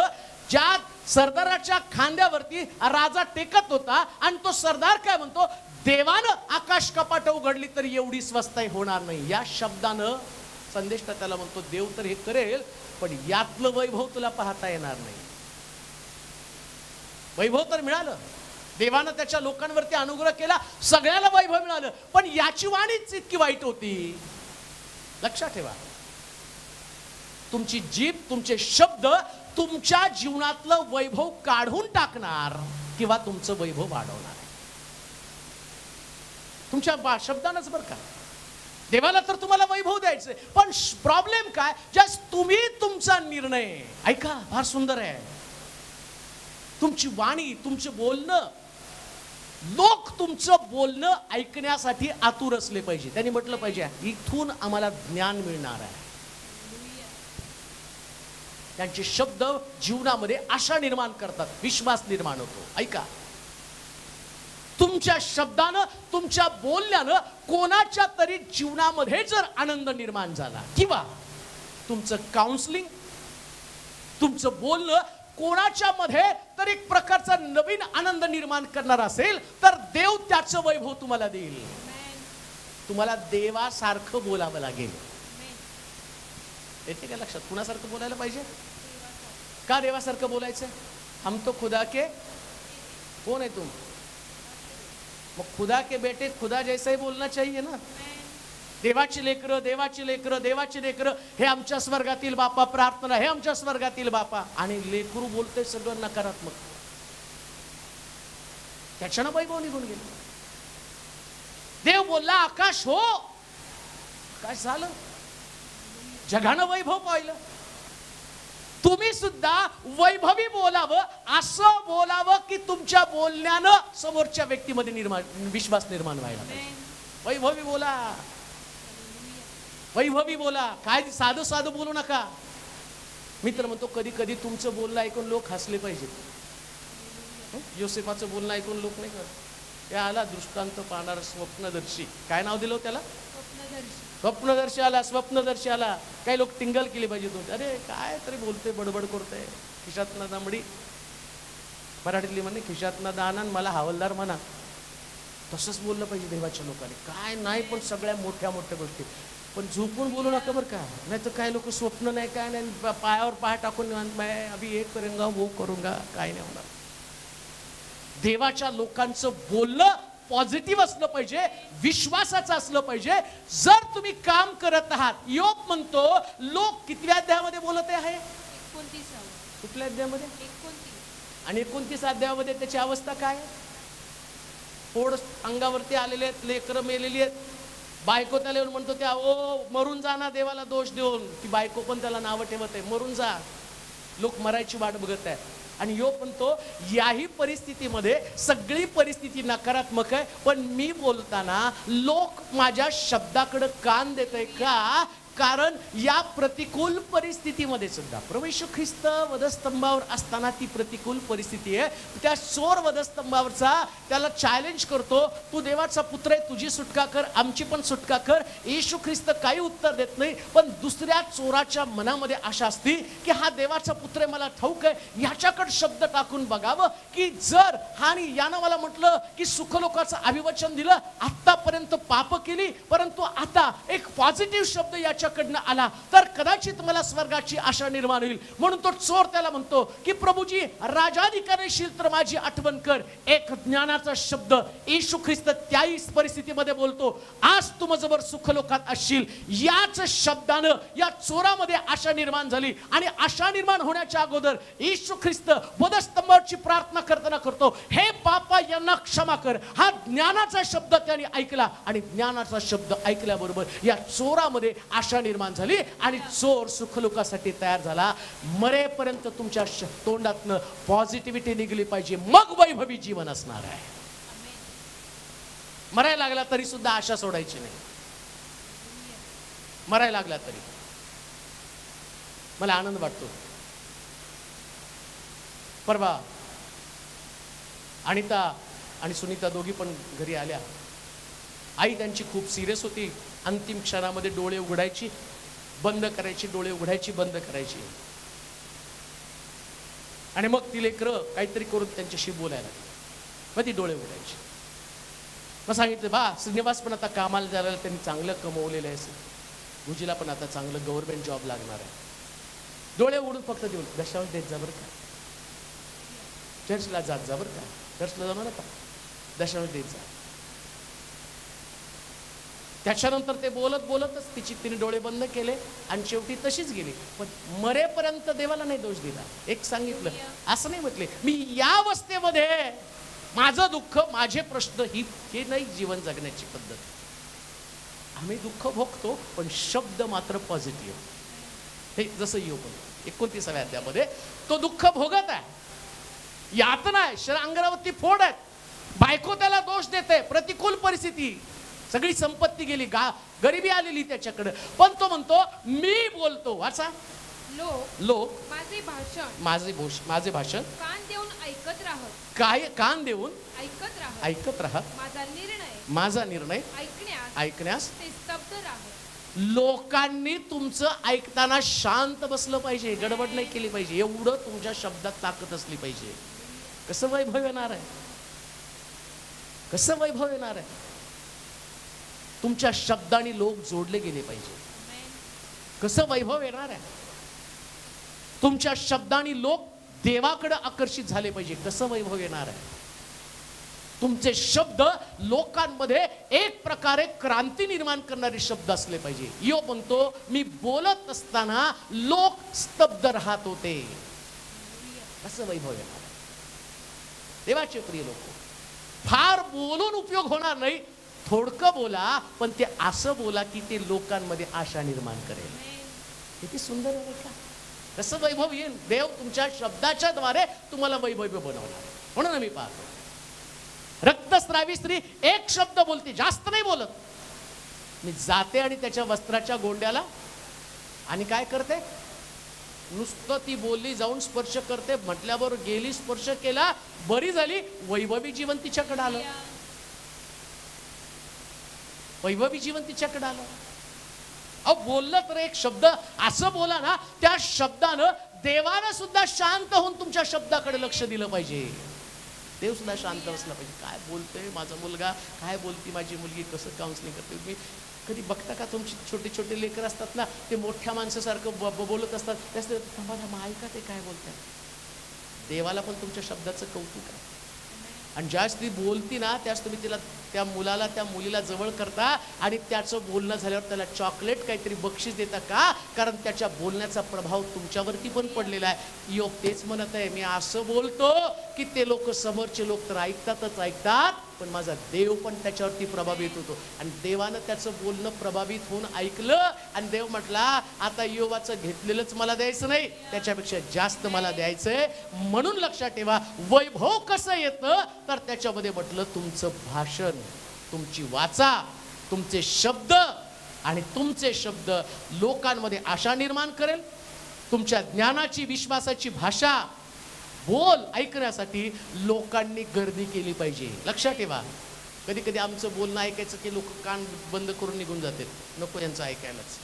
ज्या सरदाराच्या खांद्यावरती राजा टेकत होता आणि तो सरदार काय म्हणतो, देवानं आकाश कपाट उघडली तर एवढी स्वस्ताई होणार नाही. या शब्दानं संदेष्टा त्याला म्हणतो, देव तर हे करेल पण यातलं वैभव तुला पाहता येणार नाही. वैभव तर मिळालं, देवानं त्याच्या लोकांवरती अनुग्रह केला, सगळ्याला वैभव मिळालं, पण याची वाणीच इतकी वाईट होती. लक्षात ठेवा, तुमची जीभ, तुमचे शब्द तुमच्या जीवनातलं वैभव काढून टाकणार किंवा तुमचं वैभव वाढवणार. तुमच्या शब्दानंच बरं का. देवाला तर तुम्हाला वैभव द्यायचंय, पण प्रॉब्लेम काय, जस्ट तुम्ही तुमचा निर्णय ऐका, फार सुंदर आहे. तुमची वाणी, तुमचं बोलणं, लोक तुमचं बोलणं ऐकण्यासाठी आतुर असले पाहिजे. त्यांनी म्हटलं पाहिजे इथून आम्हाला ज्ञान मिळणार आहे. त्यांचे शब्द जीवनामध्ये आशा निर्माण करतात, विश्वास निर्माण होतो. ऐका, तुमच्या शब्दानं, तुमच्या बोलण्यानं कोणाच्या तरी जीवनामध्ये जर आनंद निर्माण झाला, किंवा तुमचं काउन्सिलिंग, तुमचं बोलणं कोणाच्या मध्ये तर एक प्रकारचा नवीन आनंद निर्माण करणार असेल, तर देव त्याचं वैभव तुम्हाला देईल. तुम्हाला देवासारखं बोलावं लागेल. येते का लक्षात? कुणासारखं बोलायला पाहिजे? का देवासारखं बोलायचं? हम तो खुदा के, कौन है तुम? मग खुदा के बेटे खुदा जैसा ही बोलना चाहिए ना. देवाची लेकरं, देवाची लेकरं, देवाची लेकरं, हे आमच्या स्वर्गातील बापा, प्रार्थना हे आमच्या स्वर्गातील बापा, आणि लेकरू बोलते सगळं नकारात्मक. त्याच्यानं वैभव निघून गेलं. देव बोलला आकाश हो, आकाश झालं. जगानं वैभव पाहिलं. तुम्ही सुद्धा वैभवी बोलावं, असं बोलावं की तुमच्या बोलण्यानं समोरच्या व्यक्तीमध्ये विश्वास निर्माण व्हायला पाहिजे. वैभवी बोला, वैभवी बोला. काय साधं साधं बोलू नका. मित्र म्हणतो कधी कधी तुमचं बोलणं ऐकून लोक हसले पाहिजेत. योसेफाचं बोलणं ऐकून लोक नाही करत. त्या आला दृष्टांत पाहणारा स्वप्नदर्शी. काय नाव दिलं त्याला? स्वप्नदर्शी आला, स्वप्नदर्शी आला. काही लोक टिंगल केली पाहिजे तुमची. अरे काय तरी बोलते, बडबड करते. खिशातनं दामडी, मराठीतली म्हणे खिशातनं दाना, मला हवालदार म्हणा. तसंच बोललं पाहिजे देवाच्या लोकांनी. काय नाही, पण सगळ्या मोठ्या मोठ्या गोष्टी. पण झोपून बोलू नका बरं का. नाही तर काय लोक स्वप्न नाही, काय नाही, पायावर पाय टाकून मैं अभी हे करूंगा वो करूंगा, काय नाही होणार. देवाच्या लोकांचं बोलणं पॉझिटिव्ह असलं पाहिजे, विश्वासाचं असलं पाहिजे. जर तुम्ही काम करत आहात, योग म्हणतो लोक कितव्या अध्यायामध्ये बोलत आहे? 29. कुठल्या अध्यायामध्ये? 29. आणि 29 अध्यायामध्ये त्याची अवस्था काय? पोड अंगावरती आलेले आहेत, लेकरं मेलेली आहेत. बायको त्याला येऊन म्हणतो त्या ओ मरून जा ना, देवाला दोष देऊन. ती बायको पण त्याला नावं ठेवत आहे, मरून जा. लोक मरायची वाट बघत आहे. आणि यो म्हणतो याही परिस्थितीमध्ये सगळी परिस्थिती नकारात्मक आहे, पण मी बोलताना लोक माझ्या शब्दाकडे कान देत आहे का? कारण या प्रतिकूल परिस्थितीमध्ये सुद्धा प्रभू येशू ख्रिस्त वधस्तंभावर असताना ती प्रतिकूल परिस्थिती आहे. त्या चोर वधस्तंभावरचा त्याला चॅलेंज करतो, तू देवाचा पुत्र आहे, तुझी सुटका कर, आमची पण सुटका कर. येशू ख्रिस्त काही उत्तर देत नाही, पण दुसऱ्या चोराच्या मनामध्ये आशा असती की हा देवाचा पुत्र आहे, मला ठाऊक आहे, ह्याच्याकडे शब्द टाकून बघावं की जर आणि यानं मला म्हटलं की सुखलोकाचं अभिवचन दिलं, आतापर्यंत पाप केली, परंतु आता एक पॉझिटिव्ह शब्द याच्याकडनं आला तर कदाचित मला स्वर्गाची आशा निर्माण होईल. म्हणून तो चोर त्याला म्हणतो की प्रभूजी राजाधिकारीशील तर माझी आठवण कर. एक ज्ञानाचा शब्द येशू ख्रिस्त त्याही परिस्थितीमध्ये बोलतो, आज तू माझ्याबरोबर सुखलोकात असशील. याच शब्दानं या चोरामध्ये आशा निर्माण झाली. आणि आशा निर्माण होण्याच्या अगोदर येशू ख्रिस्त वधस्तंभावरची प्रार्थना करताना करतो, हे बापा यांना क्षमा कर. हा ज्ञानाचा शब्द त्याने ऐकला आणि ज्ञानाचा शब्द ऐकल्याबरोबर या चोरामध्ये आशा निर्माण झाली आणि चोर सुखलोकासाठी तयार झाला. मरेपर्यंत तुमच्या तोंडातनं पॉझिटिव्हिटी निघली पाहिजे, मग वैभवी जीवन असणार आहे. मरायला लागला तरी सुद्धा आशा सोडायची नाही. मरायला लागला तरी मला आनंद वाटतो. परवा अनिता आणि सुनीता दोघी पण घरी आल्या. आई त्यांची खूप सिरियस होती. अंतिम क्षणामध्ये डोळे उघडायची, बंद करायची, डोळे उघडायची, बंद करायची. आणि मग ती लेकरं काहीतरी करून त्यांच्याशी बोलायला लागली. मग ती डोळे उघडायची. मग सांगितलं बा श्रीनिवास पण आता कामाला जायला, त्यांनी चांगलं कमवलेलं आहे, गुजीला पण आता चांगलं गव्हर्नमेंट जॉब लागणार आहे. डोळे उघडून फक्त देऊन दशांश देत जा बरं का, चर्चला जात जा बरं का, चर्चला जाऊ नका, दशांश देत जा. त्याच्यानंतर ते बोलत बोलतच तिने डोळे बंद केले आणि शेवटी तशीच गेली. पण मरेपर्यंत देवाला नाही दोष दिला. एक सांगितलं, असं नाही म्हटले मी या अवस्थेमध्ये माझं दुःख, माझे प्रश्न, हे नाही जीवन जगण्याची पद्धत. आम्ही दुःख भोगतो पण शब्द मात्र पॉझिटिव्ह. हे जसं योग 29व्या अध्यायामध्ये तो दुःख भोगत आहे, यातना आहे, अंगावरती फोड आहेत, बायको त्याला दोष देते, प्रतिकूल परिस्थिती, सगळी संपत्ती गेली, गरिबी आलेली त्याच्याकडे, पण तो म्हणतो मी बोलतो. वाचा, लोक माझे भाषण कान देऊन ऐकत राहत. काय कान देऊन ऐकत राहत. माझा निर्णय ऐकण्यास ते स्तब्ध राहत. लोकांनी तुमचं ऐकताना शांत बसलं पाहिजे, गडबड नाही केली पाहिजे, एवढं तुमच्या शब्दात ताकद असली पाहिजे. कसं वैभव येणार आहे, कसं वैभव येणार आहे? तुमच्या शब्दाने लोक जोडले गेले पाहिजे. कसं वैभव येणार आहे? तुमच्या शब्दाने लोक देवाकडे आकर्षित झाले पाहिजे. कसं वैभव येणार आहे? तुमचे शब्द लोकांमध्ये एक प्रकारे क्रांती निर्माण करणारे शब्द असले पाहिजे. यो म्हणतो मी बोलत असताना लोक स्तब्ध राहत होते. कसं वैभव येणार आहे? देवाचे प्रिय लोक, फार बोलून उपयोग होणार नाही, थोडकं बोला, पण ते असं बोला की ते लोकांमध्ये आशा निर्माण करेल. किती सुंदर आहे का? कसं वैभव येईल? देव तुमच्या शब्दाच्या द्वारे तुम्हाला वैभव बनवणार. म्हणून मी पाहतो रक्तस्रावी स्त्री एक शब्द बोलते, जास्त नाही बोलत. मी जाते आणि त्याच्या वस्त्राच्या गोंड्याला आणि काय करते, नुसतं ती बोलली जाऊन स्पर्श करते, म्हटल्यावर गेली, स्पर्श केला, बरी झाली, वैभवी जीवन तिच्याकडे आलं. वैभवी जीवन तिच्याकडे आलं. अहो बोललं तर एक शब्द असं बोला ना, त्या शब्दानं देवानं सुद्धा शांत होऊन तुमच्या शब्दाकडे लक्ष दिलं पाहिजे. देव सुद्धा शांत बसला पाहिजे. काय बोलतोय माझा मुलगा, काय बोलती माझी मुलगी, कसं काउन्सिलिंग करते. तुम्ही कधी बघता का तुमची छोटे छोटे लेकर असतात ना, ते मोठ्या माणसासारखं बोलत असतात, त्याच ऐका ते काय बोलतात. देवाला पण तुमच्या शब्दाचं कौतुक आहे. आणि ज्याच ती बोलती ना, त्याच तुम्ही तिला, त्या मुलाला, त्या मुलीला जवळ करता आणि त्याचं बोलणं झाल्यावर त्याला चॉकलेट काहीतरी बक्षीस देता का? कारण त्याच्या बोलण्याचा प्रभाव तुमच्यावरती पण पडलेला आहे. योग तेच म्हणत आहे, मी असं बोलतो की ते लोक, समोरचे लोक तर ऐकतातच ऐकतात, पण माझा देव पण त्याच्यावरती प्रभावित होतो. आणि देवानं त्याचं बोलणं प्रभावित होऊन ऐकलं आणि देव म्हटला आता योवाचं घेतलेलंच मला द्यायचं नाही, त्याच्यापेक्षा जास्त मला द्यायचंय. म्हणून लक्षात ठेवा, वैभव कसं येतं तर त्याच्यामध्ये म्हटलं तुमचं भाषण, तुमची वाचा, तुमचे शब्द, आणि तुमचे शब्द लोकांमध्ये आशा निर्माण करेल. तुमच्या ज्ञानाची, विश्वासाची भाषा, बोल ऐकण्यासाठी लोकांनी गर्दी केली पाहिजे. लक्षात ठेवा, कधी कधी आमचं बोलणं ऐकायचं की लोक कान बंद करून निघून जातात, नको यांचं ऐकायलाच.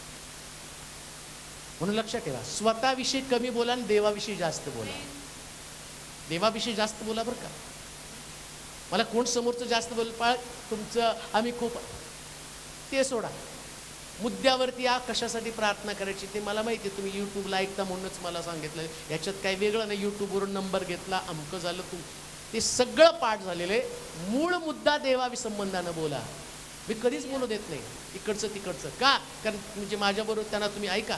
म्हणून लक्षात ठेवा, स्वतःविषयी कमी बोला आणि देवाविषयी जास्त बोला. देवाविषयी जास्त बोला बरं का. मला कोण समोरचं जास्त बोल तुमचं आम्ही खूप, ते सोडा. मुद्द्यावरती या, कशासाठी प्रार्थना करायची ते मला माहिती आहे. तुम्ही यूट्यूबला ऐकता म्हणूनच मला सांगितलं, याच्यात काही वेगळं नाही. यूट्यूबवरून नंबर घेतला, अमकं झालं, ते सगळं पाठ झालेले. मूळ मुद्दा देवावी संबंधानं बोला. मी कधीच बोलू देत नाही इकडचं तिकडचं. का? कारण म्हणजे माझ्याबरोबर त्यांना तुम्ही ऐका,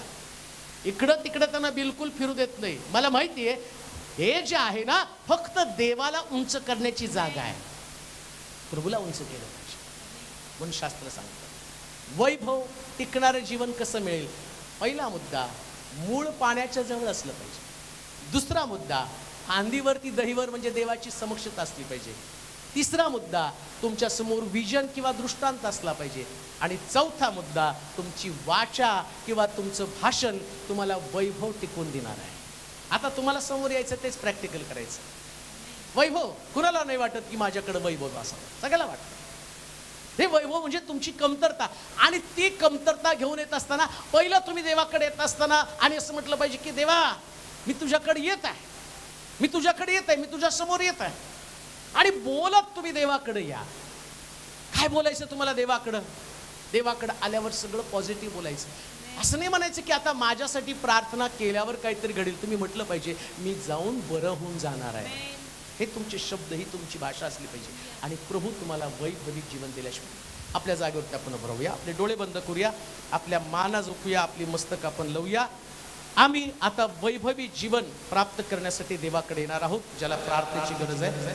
इकडं तिकडं त्यांना बिलकुल फिरू देत नाही. मला माहिती आहे हे जे आहे ना, फक्त देवाला उंच करण्याची जागा आहे, प्रभूला उंच केलं पाहिजे. म्हणून शास्त्र सांगतं वैभव टिकणारं जीवन कसं मिळेल. पहिला मुद्दा, मूळ पाण्याच्या जवळ असलं पाहिजे. दुसरा मुद्दा, फांदीवरती दहीवर म्हणजे देवाची समक्षता असली पाहिजे. तिसरा मुद्दा, तुमच्या समोर विजन किंवा दृष्टांत असला पाहिजे. आणि चौथा मुद्दा, तुमची वाचा किंवा तुमचं भाषण तुम्हाला वैभव टिकवून देणार आहे. आता तुम्हाला समोर यायचं, तेच प्रॅक्टिकल करायचं. वैभव कुणाला नाही वाटत की माझ्याकडे वैभव असावं, सगळ्याला वाटतं. हे वैभव म्हणजे तुमची कमतरता, आणि ती कमतरता घेऊन येत असताना पहिलं तुम्ही देवाकडे येत असताना आणि असं म्हटलं पाहिजे की देवा मी तुझ्याकडे येत आहे, मी तुझ्याकडे येत आहे, मी तुझ्या समोर येत आहे. आणि बोलत तुम्ही देवाकडे या. काय बोलायचं तुम्हाला देवाकडं? देवाकडे आल्यावर सगळं पॉझिटिव्ह बोलायचं. असं नाही म्हणायचं की आता माझ्यासाठी प्रार्थना केल्यावर काहीतरी घडेल. तुम्ही म्हटलं पाहिजे मी जाऊन बरं होऊन जाणार आहे. हे तुमचे शब्द, ही तुमची भाषा असली पाहिजे. आणि प्रभू तुम्हाला वैभवी जीवन दिल्याशिवाय. आपल्या जागेवरती आपण उभं राहूया, आपले डोळे बंद करूया, आपल्या माना झोपूया, आपली मस्तक आपण लावूया. आम्ही आता वैभवी जीवन प्राप्त करण्यासाठी देवाकडे येणार आहोत. ज्याला प्रार्थनेची गरज आहे